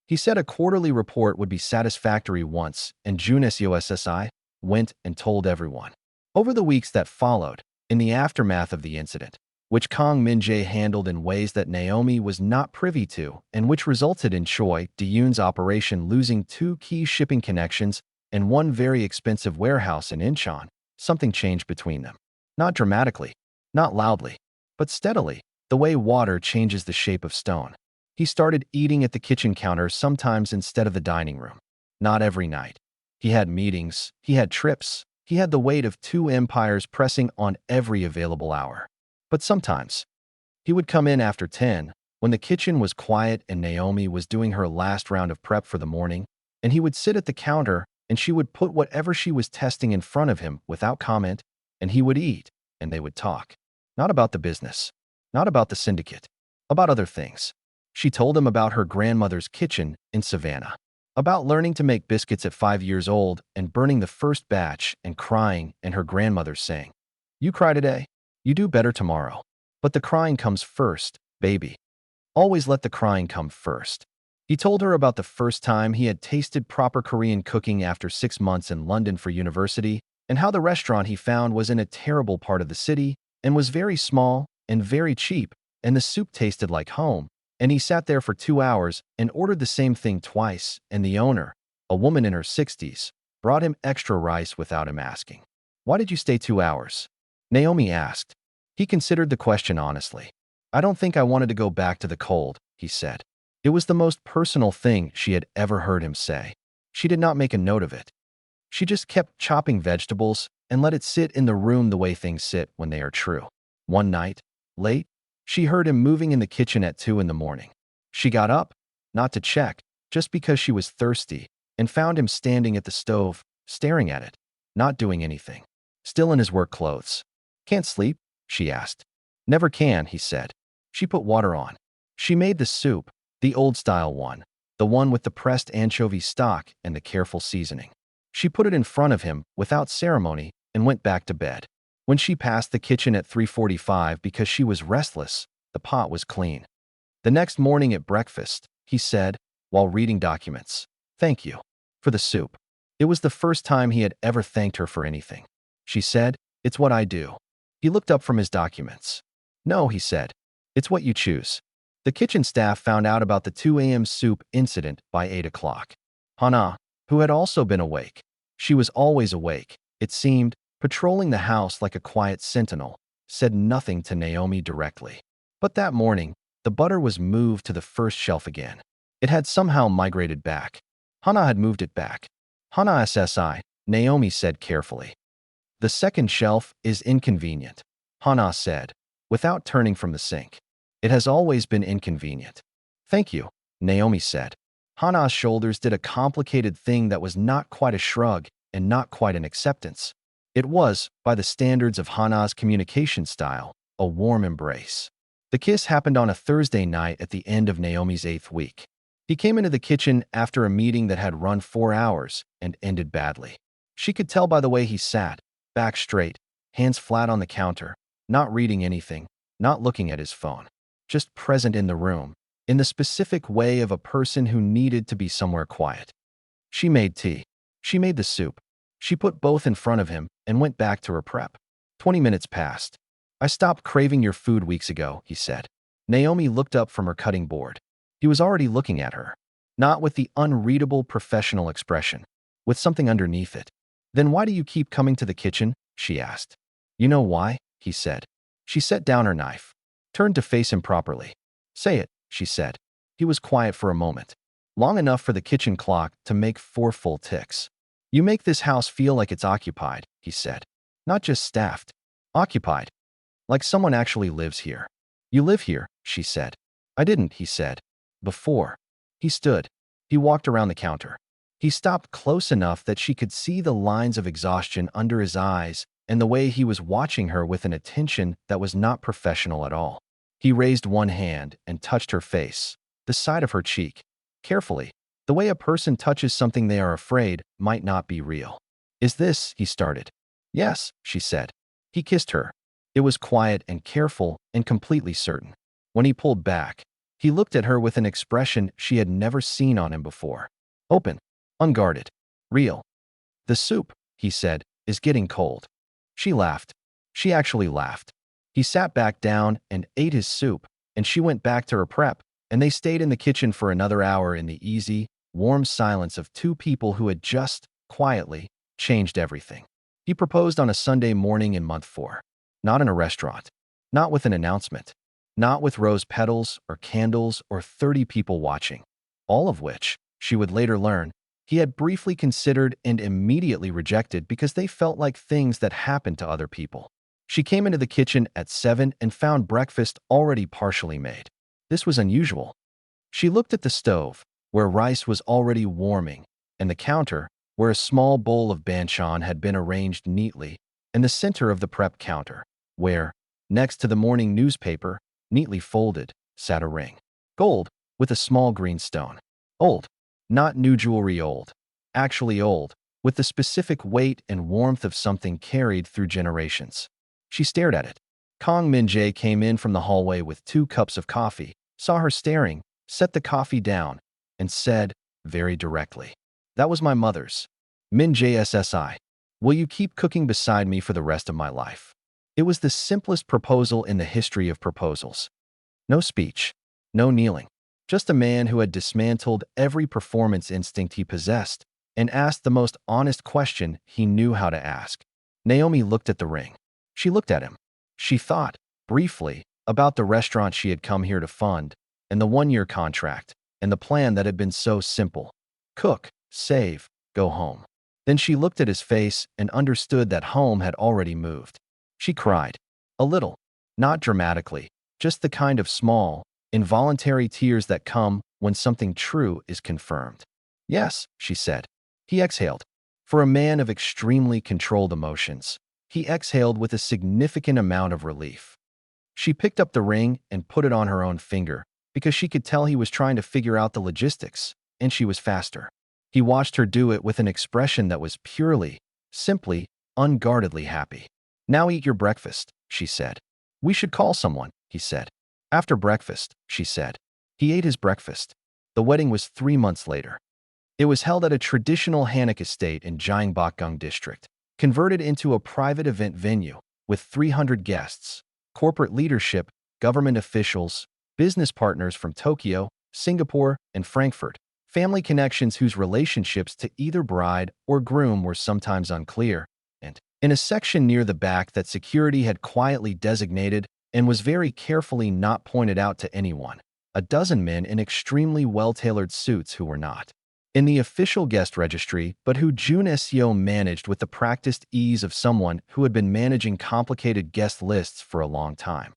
He said a quarterly report would be satisfactory once, and Jun Seo SSI went and told everyone. Over the weeks that followed, in the aftermath of the incident, which Kong Min-jae handled in ways that Naomi was not privy to, and which resulted in Choi De-yoon's operation losing 2 key shipping connections and 1 very expensive warehouse in Incheon, something changed between them. Not dramatically, not loudly, but steadily, the way water changes the shape of stone. He started eating at the kitchen counter sometimes instead of the dining room. Not every night. He had meetings, he had trips, he had the weight of 2 empires pressing on every available hour. But sometimes, he would come in after 10, when the kitchen was quiet and Naomi was doing her last round of prep for the morning, and he would sit at the counter and she would put whatever she was testing in front of him without comment, and he would eat, and they would talk. Not about the business, not about the syndicate, about other things. She told him about her grandmother's kitchen in Savannah, about learning to make biscuits at 5 years old and burning the first batch and crying and her grandmother saying, "You cry today, you do better tomorrow. But the crying comes first, baby. Always let the crying come first." He told her about the first time he had tasted proper Korean cooking after 6 months in London for university, and how the restaurant he found was in a terrible part of the city and was very small and very cheap, and the soup tasted like home. And he sat there for 2 hours and ordered the same thing twice, and the owner, a woman in her 60s, brought him extra rice without him asking. Why did you stay 2 hours? Naomi asked. He considered the question honestly. I don't think I wanted to go back to the cold, he said. It was the most personal thing she had ever heard him say. She did not make a note of it. She just kept chopping vegetables and let it sit in the room the way things sit when they are true. One night, late, she heard him moving in the kitchen at 2 in the morning. She got up, not to check, just because she was thirsty, and found him standing at the stove, staring at it, not doing anything, still in his work clothes. Can't sleep? She asked. Never can, he said. She put water on. She made the soup, the old-style one, the one with the pressed anchovy stock and the careful seasoning. She put it in front of him without ceremony and went back to bed. When she passed the kitchen at 3:45 because she was restless, the pot was clean. The next morning at breakfast, he said, while reading documents, "Thank you for the soup." It was the first time he had ever thanked her for anything. She said, "It's what I do." He looked up from his documents. "No," he said, "it's what you choose." The kitchen staff found out about the 2 a.m. soup incident by 8 o'clock. Hana, who had also been awake. She was always awake, it seemed, patrolling the house like a quiet sentinel, said nothing to Naomi directly. But that morning, the butter was moved to the first shelf again. It had somehow migrated back. Hana had moved it back. Hana SSI, Naomi said carefully. The second shelf is inconvenient, Hana said, without turning from the sink. It has always been inconvenient. Thank you, Naomi said. Hana's shoulders did a complicated thing that was not quite a shrug and not quite an acceptance. It was, by the standards of Hana's communication style, a warm embrace. The kiss happened on a Thursday night at the end of Naomi's 8th week. He came into the kitchen after a meeting that had run 4 hours and ended badly. She could tell by the way he sat, back straight, hands flat on the counter, not reading anything, not looking at his phone, just present in the room, in the specific way of a person who needed to be somewhere quiet. She made tea. She made the soup. She put both in front of him and went back to her prep. 20 minutes passed. I stopped craving your food weeks ago, he said. Naomi looked up from her cutting board. He was already looking at her, not with the unreadable professional expression, with something underneath it. Then why do you keep coming to the kitchen? She asked. You know why? He said. She set down her knife, turned to face him properly. Say it, she said. He was quiet for a moment, long enough for the kitchen clock to make 4 full ticks. You make this house feel like it's occupied, he said. Not just staffed. Occupied. Like someone actually lives here. You live here, she said. I didn't, he said. Before. He stood. He walked around the counter. He stopped close enough that she could see the lines of exhaustion under his eyes and the way he was watching her with an attention that was not professional at all. He raised one hand and touched her face, the side of her cheek, carefully, the way a person touches something they are afraid might not be real. Is this, he started. Yes, she said. He kissed her. It was quiet and careful and completely certain. When he pulled back, he looked at her with an expression she had never seen on him before. Open, unguarded, real. The soup, he said, is getting cold. She laughed. She actually laughed. He sat back down and ate his soup, and she went back to her prep, and they stayed in the kitchen for another hour in the easy, warm silence of 2 people who had just, quietly, changed everything. He proposed on a Sunday morning in month 4. Not in a restaurant. Not with an announcement. Not with rose petals or candles or 30 people watching. All of which, she would later learn, he had briefly considered and immediately rejected because they felt like things that happened to other people. She came into the kitchen at 7 and found breakfast already partially made. This was unusual. She looked at the stove, where rice was already warming, and the counter, where a small bowl of banchan had been arranged neatly, and the center of the prep counter, where, next to the morning newspaper, neatly folded, sat a ring. Gold, with a small green stone. Old. Not new jewelry old. Actually old, with the specific weight and warmth of something carried through generations. She stared at it. Kong Min-jae came in from the hallway with 2 cups of coffee, saw her staring, set the coffee down, and said, very directly, "That was my mother's. Min-jae SSI. Will you keep cooking beside me for the rest of my life?" It was the simplest proposal in the history of proposals. No speech. No kneeling. Just a man who had dismantled every performance instinct he possessed and asked the most honest question he knew how to ask. Naomi looked at the ring. She looked at him. She thought, briefly, about the restaurant she had come here to fund, and the one-year contract, and the plan that had been so simple. Cook, save, go home. Then she looked at his face and understood that home had already moved. She cried. A little. Not dramatically, just the kind of small, involuntary tears that come when something true is confirmed. Yes, she said. He exhaled. For a man of extremely controlled emotions, he exhaled with a significant amount of relief. She picked up the ring and put it on her own finger because she could tell he was trying to figure out the logistics, and she was faster. He watched her do it with an expression that was purely, simply, unguardedly happy. Now eat your breakfast, she said. We should call someone, he said. After breakfast, she said. He ate his breakfast. The wedding was 3 months later. It was held at a traditional Hanok estate in Gyeongbokgung district, converted into a private event venue with 300 guests, corporate leadership, government officials, business partners from Tokyo, Singapore, and Frankfurt, family connections whose relationships to either bride or groom were sometimes unclear, and in a section near the back that security had quietly designated and was very carefully not pointed out to anyone, a dozen men in extremely well-tailored suits who were not in the official guest registry, but who Jun Seo managed with the practiced ease of someone who had been managing complicated guest lists for a long time.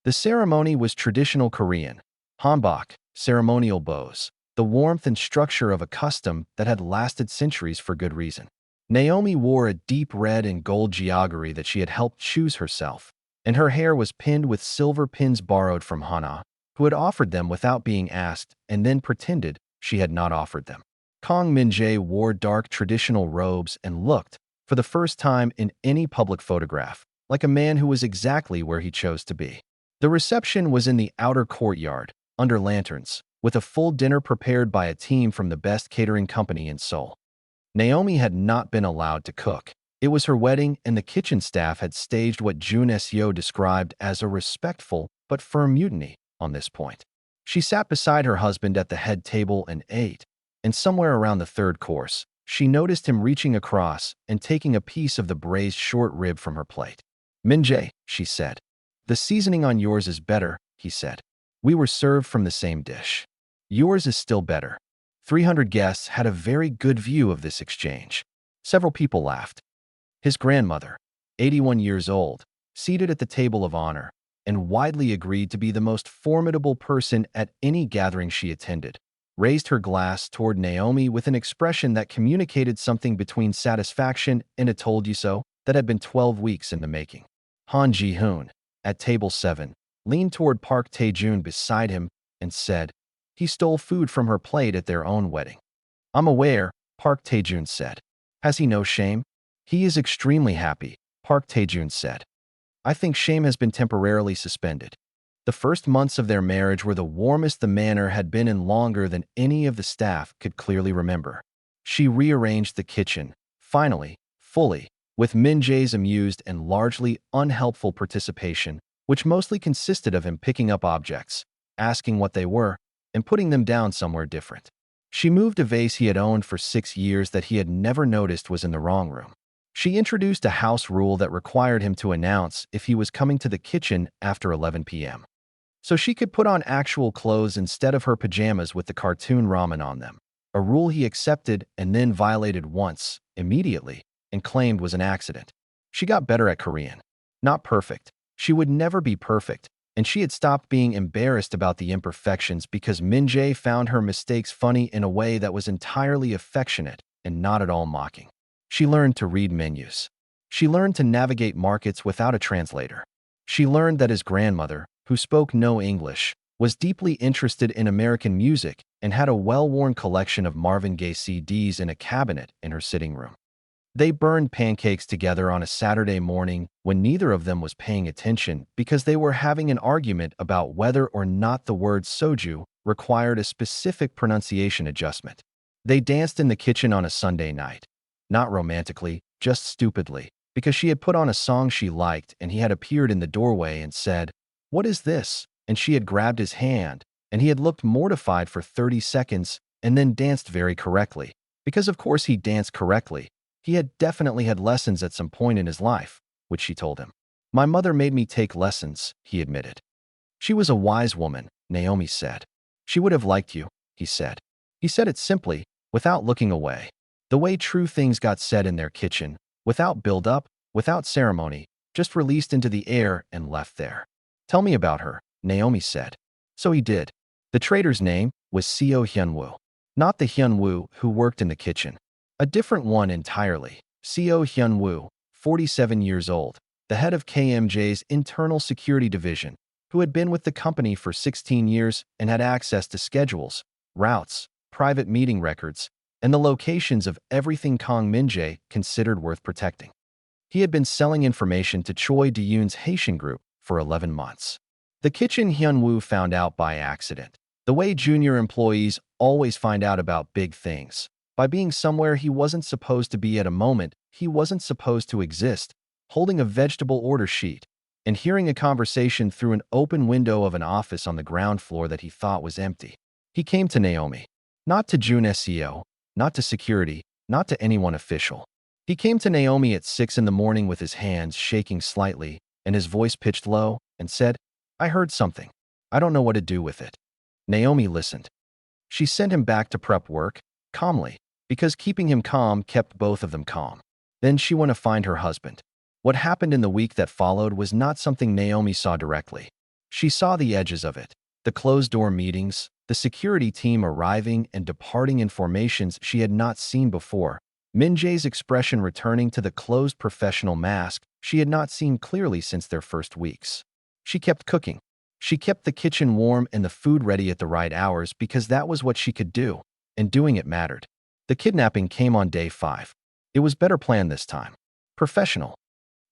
The ceremony was traditional Korean, hanbok, ceremonial bows, the warmth and structure of a custom that had lasted centuries for good reason. Naomi wore a deep red and gold jaggery that she had helped choose herself, and her hair was pinned with silver pins borrowed from Hana, who had offered them without being asked and then pretended she had not offered them. Kang Min-jae wore dark traditional robes and looked, for the first time in any public photograph, like a man who was exactly where he chose to be. The reception was in the outer courtyard, under lanterns, with a full dinner prepared by a team from the best catering company in Seoul. Naomi had not been allowed to cook. It was her wedding, and the kitchen staff had staged what Jun Seo described as a respectful but firm mutiny on this point. She sat beside her husband at the head table and ate, and somewhere around the third course, she noticed him reaching across and taking a piece of the braised short rib from her plate. Min-jae, she said. The seasoning on yours is better, he said. We were served from the same dish. Yours is still better. 300 guests had a very good view of this exchange. Several people laughed. His grandmother, 81 years old, seated at the table of honor, and widely agreed to be the most formidable person at any gathering she attended, raised her glass toward Naomi with an expression that communicated something between satisfaction and a told you so that had been 12 weeks in the making. Han Ji-hoon, at table 7, leaned toward Park Tae-jun beside him and said, he stole food from her plate at their own wedding. I'm aware, Park Tae-jun said. Has he no shame? He is extremely happy, Park Tae-jun said. I think shame has been temporarily suspended. The first months of their marriage were the warmest the manor had been in longer than any of the staff could clearly remember. She rearranged the kitchen, finally, fully, with Min-jae's amused and largely unhelpful participation, which mostly consisted of him picking up objects, asking what they were, and putting them down somewhere different. She moved a vase he had owned for 6 years that he had never noticed was in the wrong room. She introduced a house rule that required him to announce if he was coming to the kitchen after 11 p.m. so she could put on actual clothes instead of her pajamas with the cartoon ramen on them, a rule he accepted and then violated once, immediately, and claimed was an accident. She got better at Korean. Not perfect. She would never be perfect, and she had stopped being embarrassed about the imperfections because Min-jae found her mistakes funny in a way that was entirely affectionate and not at all mocking. She learned to read menus. She learned to navigate markets without a translator. She learned that his grandmother, who spoke no English, was deeply interested in American music and had a well-worn collection of Marvin Gaye CDs in a cabinet in her sitting room. They burned pancakes together on a Saturday morning when neither of them was paying attention because they were having an argument about whether or not the word soju required a specific pronunciation adjustment. They danced in the kitchen on a Sunday night. Not romantically, just stupidly, because she had put on a song she liked and he had appeared in the doorway and said, "What is this?" And she had grabbed his hand, and he had looked mortified for 30 seconds and then danced very correctly, Because of course he danced correctly. He had definitely had lessons at some point in his life, which she told him. My mother made me take lessons, he admitted. She was a wise woman, Naomi said. She would have liked you, he said. He said it simply, without looking away. The way true things got said in their kitchen, without build-up, without ceremony, just released into the air and left there. Tell me about her, Naomi said. So he did. The trader's name was Seo Hyunwoo. Not the Hyunwoo who worked in the kitchen. A different one entirely. Seo Hyunwoo, 47 years old, the head of KMJ's internal security division, who had been with the company for 16 years and had access to schedules, routes, private meeting records, and the locations of everything Kang Min-jae considered worth protecting. He had been selling information to Choi Do-yoon's Haitian group for 11 months. The kitchen Hyunwoo found out by accident. The way junior employees always find out about big things. By being somewhere he wasn't supposed to be at a moment he wasn't supposed to exist, holding a vegetable order sheet, and hearing a conversation through an open window of an office on the ground floor that he thought was empty. He came to Naomi. Not to June SEO, not to security, not to anyone official. He came to Naomi at 6 in the morning with his hands shaking slightly and his voice pitched low and said, I heard something. I don't know what to do with it. Naomi listened. She sent him back to prep work, calmly, because keeping him calm kept both of them calm. Then she went to find her husband. What happened in the week that followed was not something Naomi saw directly. She saw the edges of it. The closed-door meetings, the security team arriving and departing in formations she had not seen before, Min-jae's expression returning to the closed professional mask she had not seen clearly since their first weeks. She kept cooking. She kept the kitchen warm and the food ready at the right hours because that was what she could do, and doing it mattered. The kidnapping came on day 5. It was better planned this time. Professional.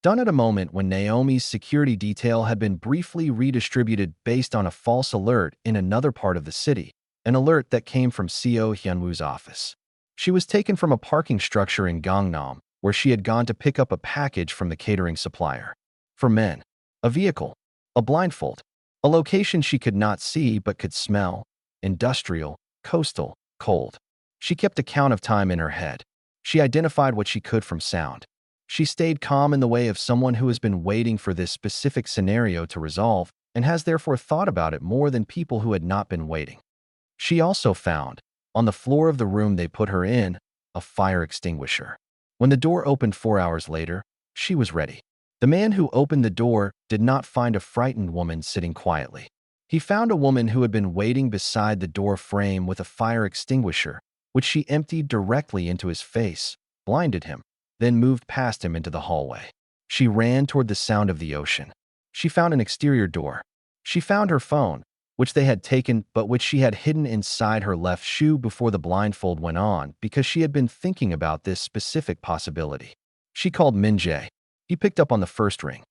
Done at a moment when Naomi's security detail had been briefly redistributed based on a false alert in another part of the city, an alert that came from Seo Hyunwoo's office. She was taken from a parking structure in Gangnam, where she had gone to pick up a package from the catering supplier. For men, a vehicle, a blindfold, a location she could not see but could smell, industrial, coastal, cold. She kept a count of time in her head. She identified what she could from sound. She stayed calm in the way of someone who has been waiting for this specific scenario to resolve and has therefore thought about it more than people who had not been waiting. She also found, on the floor of the room they put her in, a fire extinguisher. When the door opened 4 hours later, she was ready. The man who opened the door did not find a frightened woman sitting quietly. He found a woman who had been waiting beside the door frame with a fire extinguisher, which she emptied directly into his face, blinded him, then moved past him into the hallway. She ran toward the sound of the ocean. She found an exterior door. She found her phone, which they had taken but which she had hidden inside her left shoe before the blindfold went on because she had been thinking about this specific possibility. She called Min-jae. He picked up on the first ring.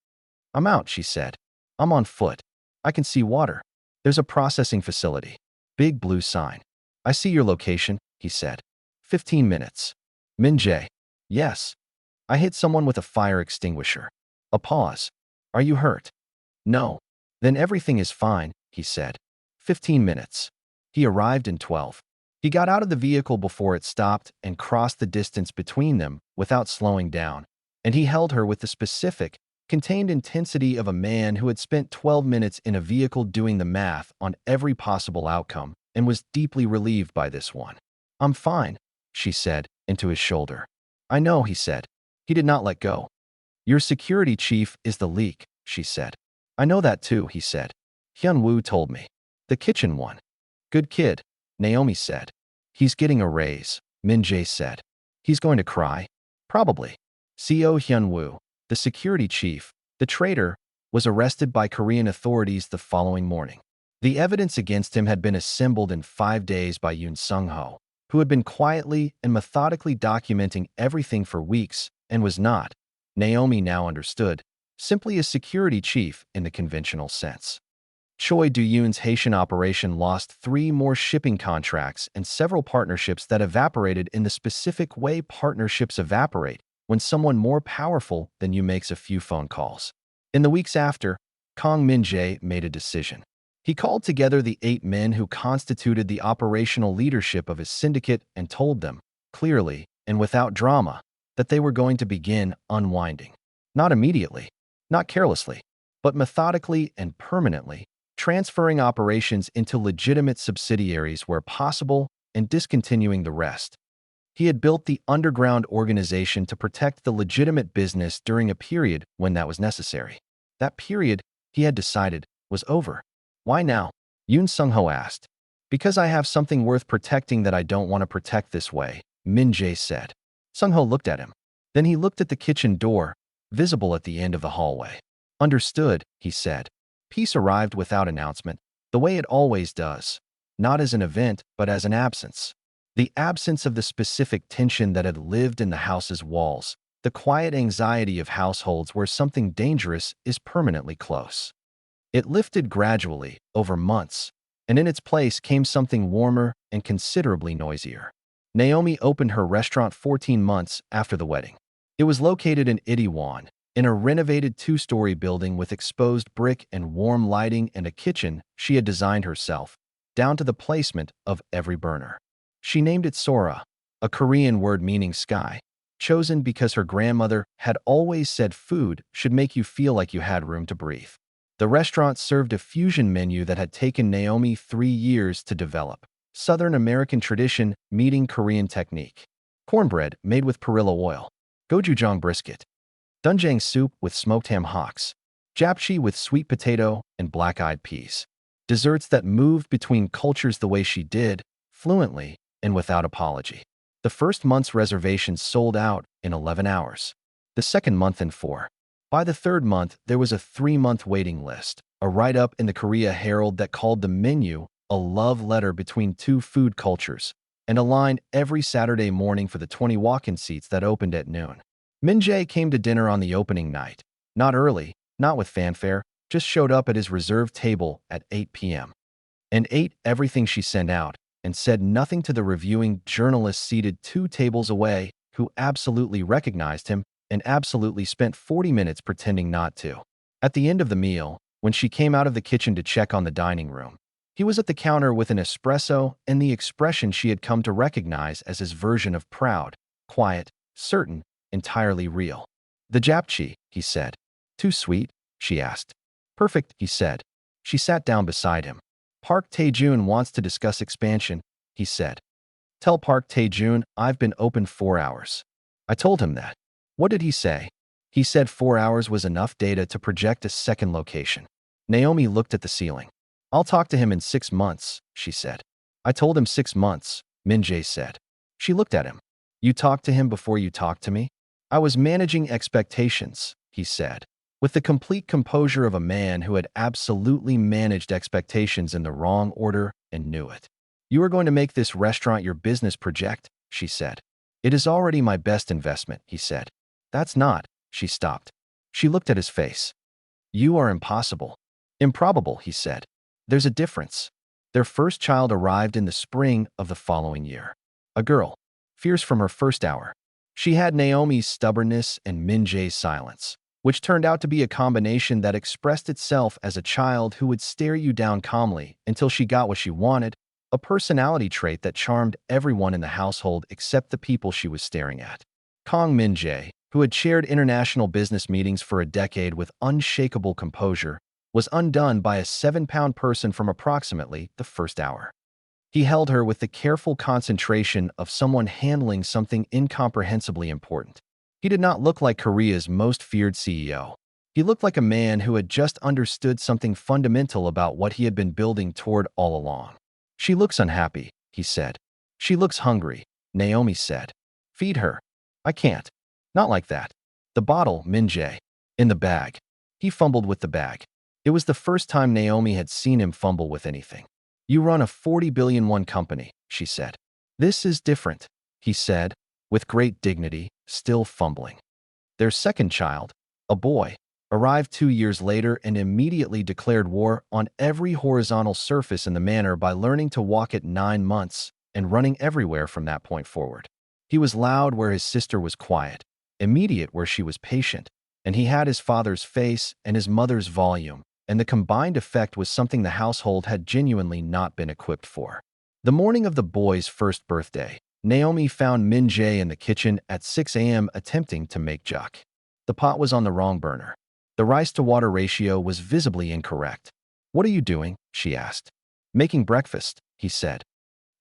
I'm out, she said. I'm on foot. I can see water. There's a processing facility. Big blue sign. I see your location, he said. 15 minutes. Min-jae. Yes. I hit someone with a fire extinguisher. A pause. Are you hurt? No. Then everything is fine, he said. 15 minutes. He arrived in 12. He got out of the vehicle before it stopped and crossed the distance between them without slowing down, and he held her with the specific, contained intensity of a man who had spent 12 minutes in a vehicle doing the math on every possible outcome and was deeply relieved by this one. I'm fine, she said, into his shoulder. I know, he said. He did not let go. Your security chief is the leak, she said. I know that too, he said. Hyunwoo told me. The kitchen one. Good kid, Naomi said. He's getting a raise, Min-jae said. He's going to cry? Probably. Seo Hyunwoo, the security chief, the traitor, was arrested by Korean authorities the following morning. The evidence against him had been assembled in 5 days by Yoon Sung-ho, who had been quietly and methodically documenting everything for weeks and was not, Naomi now understood, simply a security chief in the conventional sense. Choi Do-yoon's Haitian operation lost 3 more shipping contracts and several partnerships that evaporated in the specific way partnerships evaporate when someone more powerful than you makes a few phone calls. In the weeks after, Kang Min-jae made a decision. He called together the 8 men who constituted the operational leadership of his syndicate and told them, clearly, and without drama, that they were going to begin unwinding. Not immediately, not carelessly, but methodically and permanently, transferring operations into legitimate subsidiaries where possible and discontinuing the rest. He had built the underground organization to protect the legitimate business during a period when that was necessary. That period, he had decided, was over. Why now? Yoon Sung-ho asked. Because I have something worth protecting that I don't want to protect this way, Min Jae said. Sung-ho looked at him. Then he looked at the kitchen door, visible at the end of the hallway. Understood, he said. Peace arrived without announcement, the way it always does. Not as an event, but as an absence. The absence of the specific tension that had lived in the house's walls, the quiet anxiety of households where something dangerous is permanently close. It lifted gradually, over months, and in its place came something warmer and considerably noisier. Naomi opened her restaurant 14 months after the wedding. It was located in Itaewon, in a renovated two-story building with exposed brick and warm lighting and a kitchen she had designed herself, down to the placement of every burner. She named it Sora, a Korean word meaning sky, chosen because her grandmother had always said food should make you feel like you had room to breathe. The restaurant served a fusion menu that had taken Naomi 3 years to develop. Southern American tradition meeting Korean technique. Cornbread made with perilla oil. Gochujang brisket. Doenjang soup with smoked ham hocks. Japchae with sweet potato and black-eyed peas. Desserts that moved between cultures the way she did, fluently and without apology. The first month's reservations sold out in 11 hours. The second month in 4. By the third month, there was a 3-month waiting list, a write-up in the Korea Herald that called the menu a love letter between two food cultures, and a line every Saturday morning for the 20 walk-in seats that opened at noon. Min Jae came to dinner on the opening night. Not early, not with fanfare, just showed up at his reserved table at 8 p.m. and ate everything she sent out, and said nothing to the reviewing journalist seated 2 tables away, who absolutely recognized him and absolutely spent 40 minutes pretending not to. At the end of the meal, when she came out of the kitchen to check on the dining room, he was at the counter with an espresso and the expression she had come to recognize as his version of proud, quiet, certain, entirely real. The japchae, he said. Too sweet? She asked. Perfect, he said. She sat down beside him. Park Tae-jun wants to discuss expansion, he said. Tell Park Tae-jun I've been open 4 hours. I told him that. What did he say? He said 4 hours was enough data to project a second location. Naomi looked at the ceiling. I'll talk to him in 6 months, she said. I told him 6 months, Min Jae said. She looked at him. You talked to him before you talked to me? I was managing expectations, he said, with the complete composure of a man who had absolutely managed expectations in the wrong order and knew it. You are going to make this restaurant your business project, she said. It is already my best investment, he said. That's not, she stopped. She looked at his face. You are impossible. Improbable, he said. There's a difference. Their first child arrived in the spring of the following year. A girl, fierce from her first hour. She had Naomi's stubbornness and Min Jae's silence, which turned out to be a combination that expressed itself as a child who would stare you down calmly until she got what she wanted, a personality trait that charmed everyone in the household except the people she was staring at. Kang Min Jae, who had chaired international business meetings for a decade with unshakable composure, was undone by a 7-pound person from approximately the first hour. He held her with the careful concentration of someone handling something incomprehensibly important. He did not look like Korea's most feared CEO. He looked like a man who had just understood something fundamental about what he had been building toward all along. She looks unhappy, he said. She looks hungry, Naomi said. Feed her. I can't. Not like that. The bottle, Min Jae. In the bag. He fumbled with the bag. It was the first time Naomi had seen him fumble with anything. You run a 40 billion won company, she said. This is different, he said, with great dignity, still fumbling. Their second child, a boy, arrived 2 years later and immediately declared war on every horizontal surface in the manor by learning to walk at 9 months and running everywhere from that point forward. He was loud where his sister was quiet, immediate where she was patient, and he had his father's face and his mother's volume, and the combined effect was something the household had genuinely not been equipped for. The morning of the boy's first birthday, Naomi found Min Jae in the kitchen at 6 a.m. attempting to make juk. The pot was on the wrong burner. The rice-to-water ratio was visibly incorrect. "What are you doing?" she asked. "Making breakfast," he said.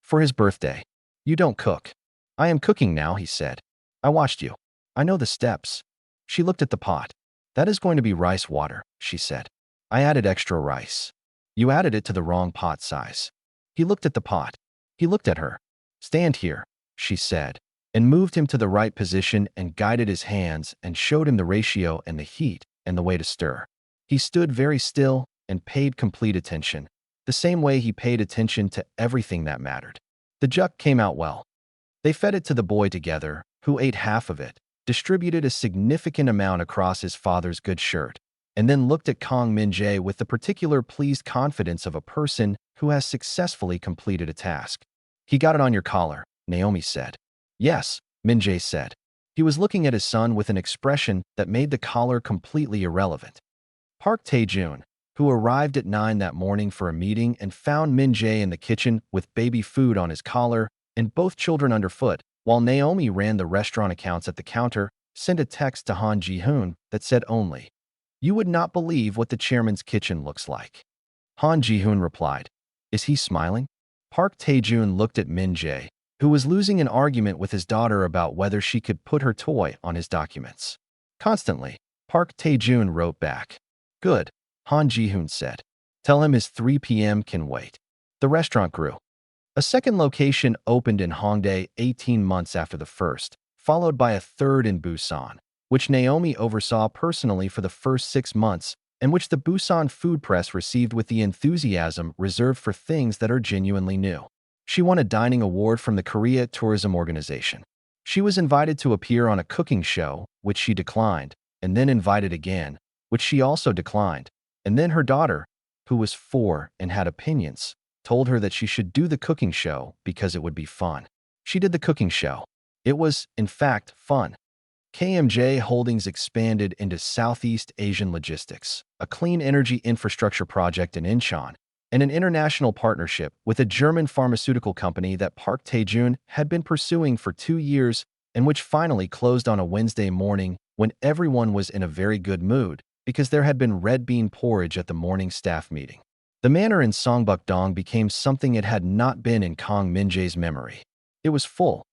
"For his birthday." "You don't cook." "I am cooking now," he said. "I watched you. I know the steps." She looked at the pot. "That is going to be rice water," she said. "I added extra rice." "You added it to the wrong pot size." He looked at the pot. He looked at her. "Stand here," she said, and moved him to the right position and guided his hands and showed him the ratio and the heat and the way to stir. He stood very still and paid complete attention, the same way he paid attention to everything that mattered. The juk came out well. They fed it to the boy together, who ate half of it, distributed a significant amount across his father's good shirt, and then looked at Kang Min-jae with the particular pleased confidence of a person who has successfully completed a task. "He got it on your collar," Naomi said. "Yes," Min-jae said. He was looking at his son with an expression that made the collar completely irrelevant. Park Tae-jun, who arrived at 9 that morning for a meeting and found Min-jae in the kitchen with baby food on his collar and both children underfoot, while Naomi ran the restaurant accounts at the counter, sent a text to Han Ji-hoon that said only, "You would not believe what the chairman's kitchen looks like." Han Ji-hoon replied, "Is he smiling?" Park Tae-jun looked at Min-jae, who was losing an argument with his daughter about whether she could put her toy on his documents. Constantly, Park Tae-jun wrote back. "Good," Han Ji-hoon said. "Tell him his 3 p.m. can wait." The restaurant grew. A second location opened in Hongdae 18 months after the first, followed by a third in Busan, which Naomi oversaw personally for the first 6 months, and which the Busan food press received with the enthusiasm reserved for things that are genuinely new. She won a dining award from the Korea Tourism Organization. She was invited to appear on a cooking show, which she declined, and then invited again, which she also declined, and then her daughter, who was 4 and had opinions, told her that she should do the cooking show because it would be fun. She did the cooking show. It was, in fact, fun. KMJ Holdings expanded into Southeast Asian Logistics, a clean energy infrastructure project in Incheon, and an international partnership with a German pharmaceutical company that Park Tae-jun had been pursuing for 2 years and which finally closed on a Wednesday morning when everyone was in a very good mood because there had been red bean porridge at the morning staff meeting. The manor in Songbuk-dong became something it had not been in Kang Min-jae's memory. It was full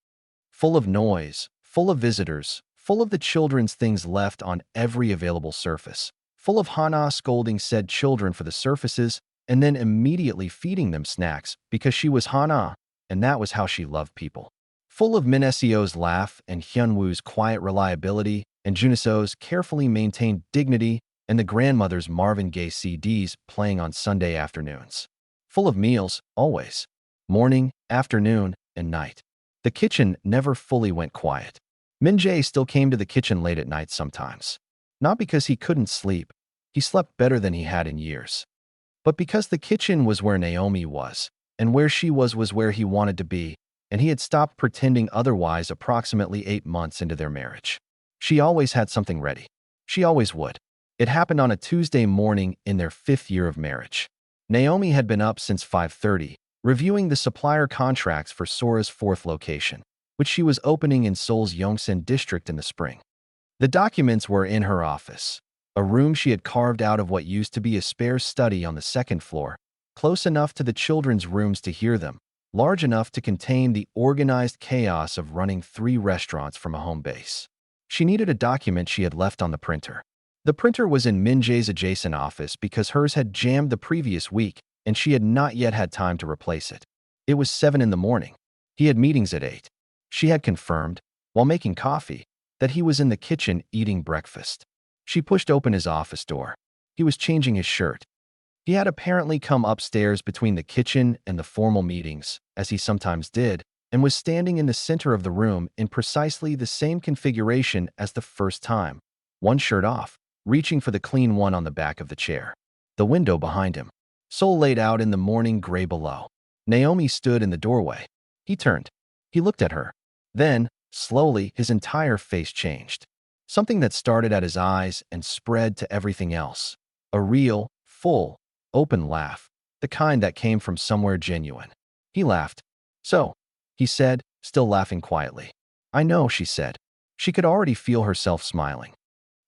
of noise, full of visitors, full of the children's things left on every available surface, full of Hana scolding said children for the surfaces and then immediately feeding them snacks because she was Hana, and that was how she loved people. Full of Min Seo's laugh and Hyunwoo's quiet reliability and Juniso's carefully maintained dignity and the grandmother's Marvin Gaye CDs playing on Sunday afternoons. Full of meals, always. Morning, afternoon, and night. The kitchen never fully went quiet. Min-jae still came to the kitchen late at night sometimes. Not because he couldn't sleep. He slept better than he had in years. But because the kitchen was where Naomi was, and where she was where he wanted to be, and he had stopped pretending otherwise approximately 8 months into their marriage. She always had something ready. She always would. It happened on a Tuesday morning in their 5th year of marriage. Naomi had been up since 5:30, reviewing the supplier contracts for Sora's 4th location, which she was opening in Seoul's Yongsan district in the spring. The documents were in her office, a room she had carved out of what used to be a spare study on the 2nd floor, close enough to the children's rooms to hear them, large enough to contain the organized chaos of running 3 restaurants from a home base. She needed a document she had left on the printer. The printer was in Min-jae's adjacent office because hers had jammed the previous week and she had not yet had time to replace it. It was 7 in the morning. He had meetings at 8. She had confirmed, while making coffee, that he was in the kitchen eating breakfast. She pushed open his office door. He was changing his shirt. He had apparently come upstairs between the kitchen and the formal meetings, as he sometimes did, and was standing in the center of the room in precisely the same configuration as the first time, one shirt off, reaching for the clean one on the back of the chair. The window behind him. Seoul laid out in the morning gray below. Naomi stood in the doorway. He turned. He looked at her. Then, slowly, his entire face changed. Something that started at his eyes and spread to everything else. A real, full, open laugh. The kind that came from somewhere genuine. He laughed. "So," he said, still laughing quietly. I know, she said. She could already feel herself smiling.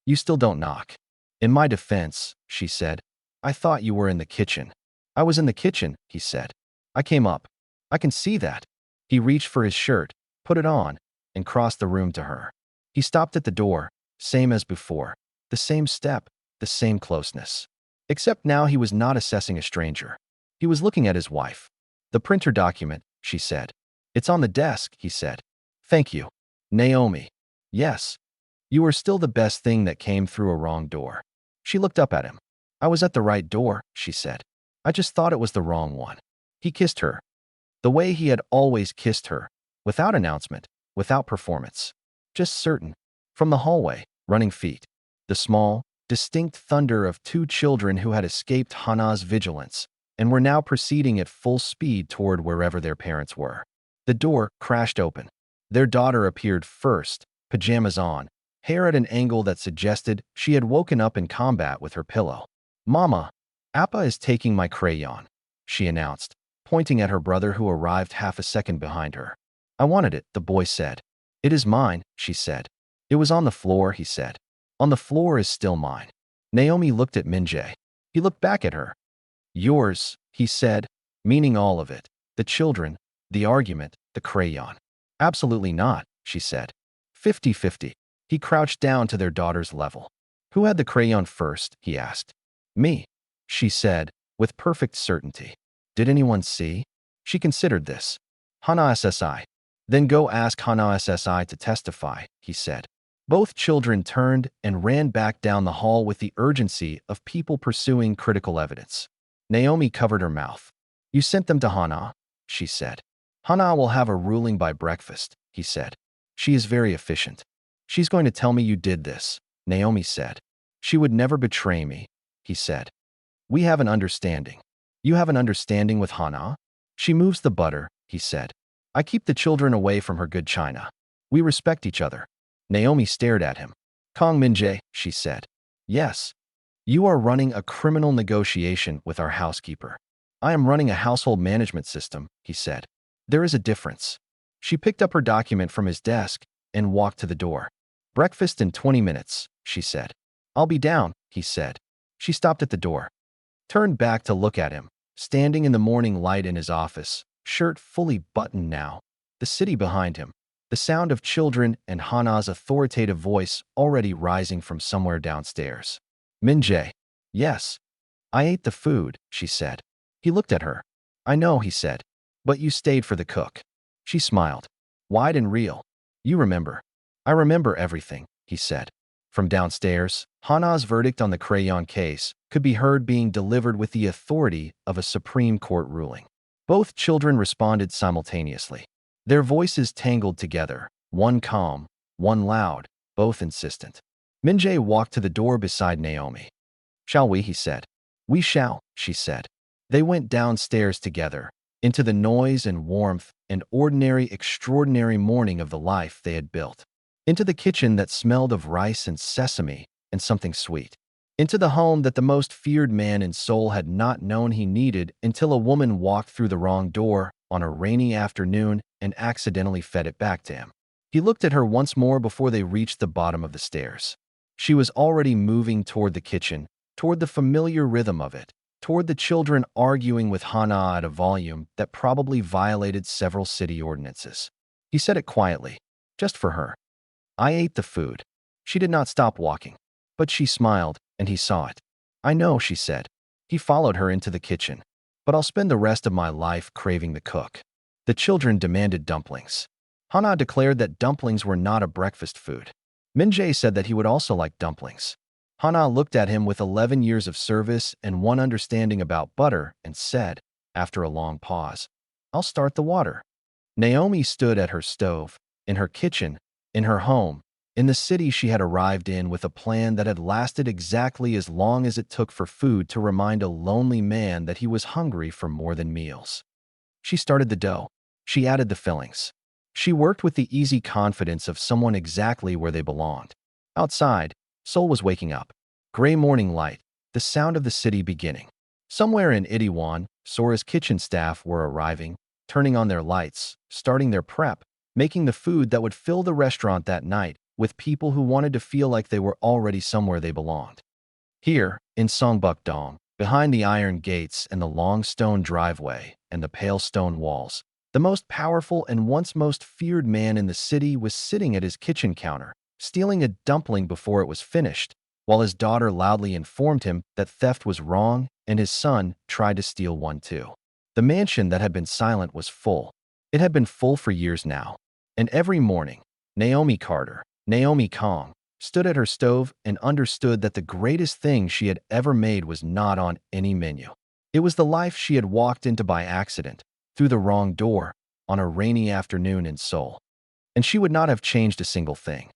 You still don't knock. In my defense, she said, I thought you were in the kitchen. I was in the kitchen, he said. I came up. I can see that. He reached for his shirt, put it on, and crossed the room to her. He stopped at the door, same as before, the same step, the same closeness. Except now he was not assessing a stranger. He was looking at his wife. The printer document, she said. It's on the desk, he said. Thank you. Naomi. Yes. You were still the best thing that came through a wrong door. She looked up at him. I was at the right door, she said. I just thought it was the wrong one. He kissed her. The way he had always kissed her, without announcement, without performance. Just certain. From the hallway, running feet. The small, distinct thunder of two children who had escaped Hana's vigilance and were now proceeding at full speed toward wherever their parents were. The door crashed open. Their daughter appeared first, pajamas on, hair at an angle that suggested she had woken up in combat with her pillow. Mama, Appa is taking my crayon, she announced, pointing at her brother who arrived half a second behind her. I wanted it, the boy said. It is mine, she said. It was on the floor, he said. On the floor is still mine. Naomi looked at Min-jae. He looked back at her. Yours, he said, meaning all of it. The children, the argument, the crayon. Absolutely not, she said. 50-50. He crouched down to their daughter's level. Who had the crayon first, he asked. Me, she said, with perfect certainty. Did anyone see? She considered this. Hana SSI. Then go ask Hana SSI to testify, he said. Both children turned and ran back down the hall with the urgency of people pursuing critical evidence. Naomi covered her mouth. You sent them to Hana, she said. Hana will have a ruling by breakfast, he said. She is very efficient. She's going to tell me you did this, Naomi said. She would never betray me, he said. We have an understanding. You have an understanding with Hana? She moves the butter, he said. I keep the children away from her good china. We respect each other. Naomi stared at him. Kong Min-jae, she said. Yes. You are running a criminal negotiation with our housekeeper. I am running a household management system, he said. There is a difference. She picked up her document from his desk and walked to the door. Breakfast in 20 minutes, she said. I'll be down, he said. She stopped at the door. Turned back to look at him, standing in the morning light in his office, shirt fully buttoned now, the city behind him, the sound of children and Hana's authoritative voice already rising from somewhere downstairs. Min-jae. Yes. I ate the food, she said. He looked at her. I know, he said. But you stayed for the cook. She smiled. Wide and real. You remember. I remember everything, he said. From downstairs, Hana's verdict on the crayon case could be heard being delivered with the authority of a Supreme Court ruling. Both children responded simultaneously. Their voices tangled together, one calm, one loud, both insistent. Min-jae walked to the door beside Naomi. Shall we, he said. We shall, she said. They went downstairs together, into the noise and warmth and ordinary, extraordinary morning of the life they had built. Into the kitchen that smelled of rice and sesame and something sweet. Into the home that the most feared man in Seoul had not known he needed until a woman walked through the wrong door on a rainy afternoon and accidentally fed it back to him. He looked at her once more before they reached the bottom of the stairs. She was already moving toward the kitchen, toward the familiar rhythm of it, toward the children arguing with Hana at a volume that probably violated several city ordinances. He said it quietly, just for her. I ate the food. She did not stop walking, but she smiled, and he saw it. I know, she said. He followed her into the kitchen. But I'll spend the rest of my life craving the cook. The children demanded dumplings. Hana declared that dumplings were not a breakfast food. Min-jae said that he would also like dumplings. Hana looked at him with 11 years of service and one understanding about butter and said, after a long pause, I'll start the water. Naomi stood at her stove, in her kitchen, in her home, in the city she had arrived in with a plan that had lasted exactly as long as it took for food to remind a lonely man that he was hungry for more than meals. She started the dough. She added the fillings. She worked with the easy confidence of someone exactly where they belonged. Outside, Seoul was waking up. Gray morning light, the sound of the city beginning. Somewhere in Itaewon, Sora's kitchen staff were arriving, turning on their lights, starting their prep, making the food that would fill the restaurant that night with people who wanted to feel like they were already somewhere they belonged. Here, in Songbuk-dong, behind the iron gates and the long stone driveway and the pale stone walls, the most powerful and once most feared man in the city was sitting at his kitchen counter, stealing a dumpling before it was finished, while his daughter loudly informed him that theft was wrong and his son tried to steal one too. The mansion that had been silent was full. It had been full for years now. And every morning, Naomi Carter, Naomi Kong, stood at her stove and understood that the greatest thing she had ever made was not on any menu. It was the life she had walked into by accident, through the wrong door, on a rainy afternoon in Seoul. And she would not have changed a single thing.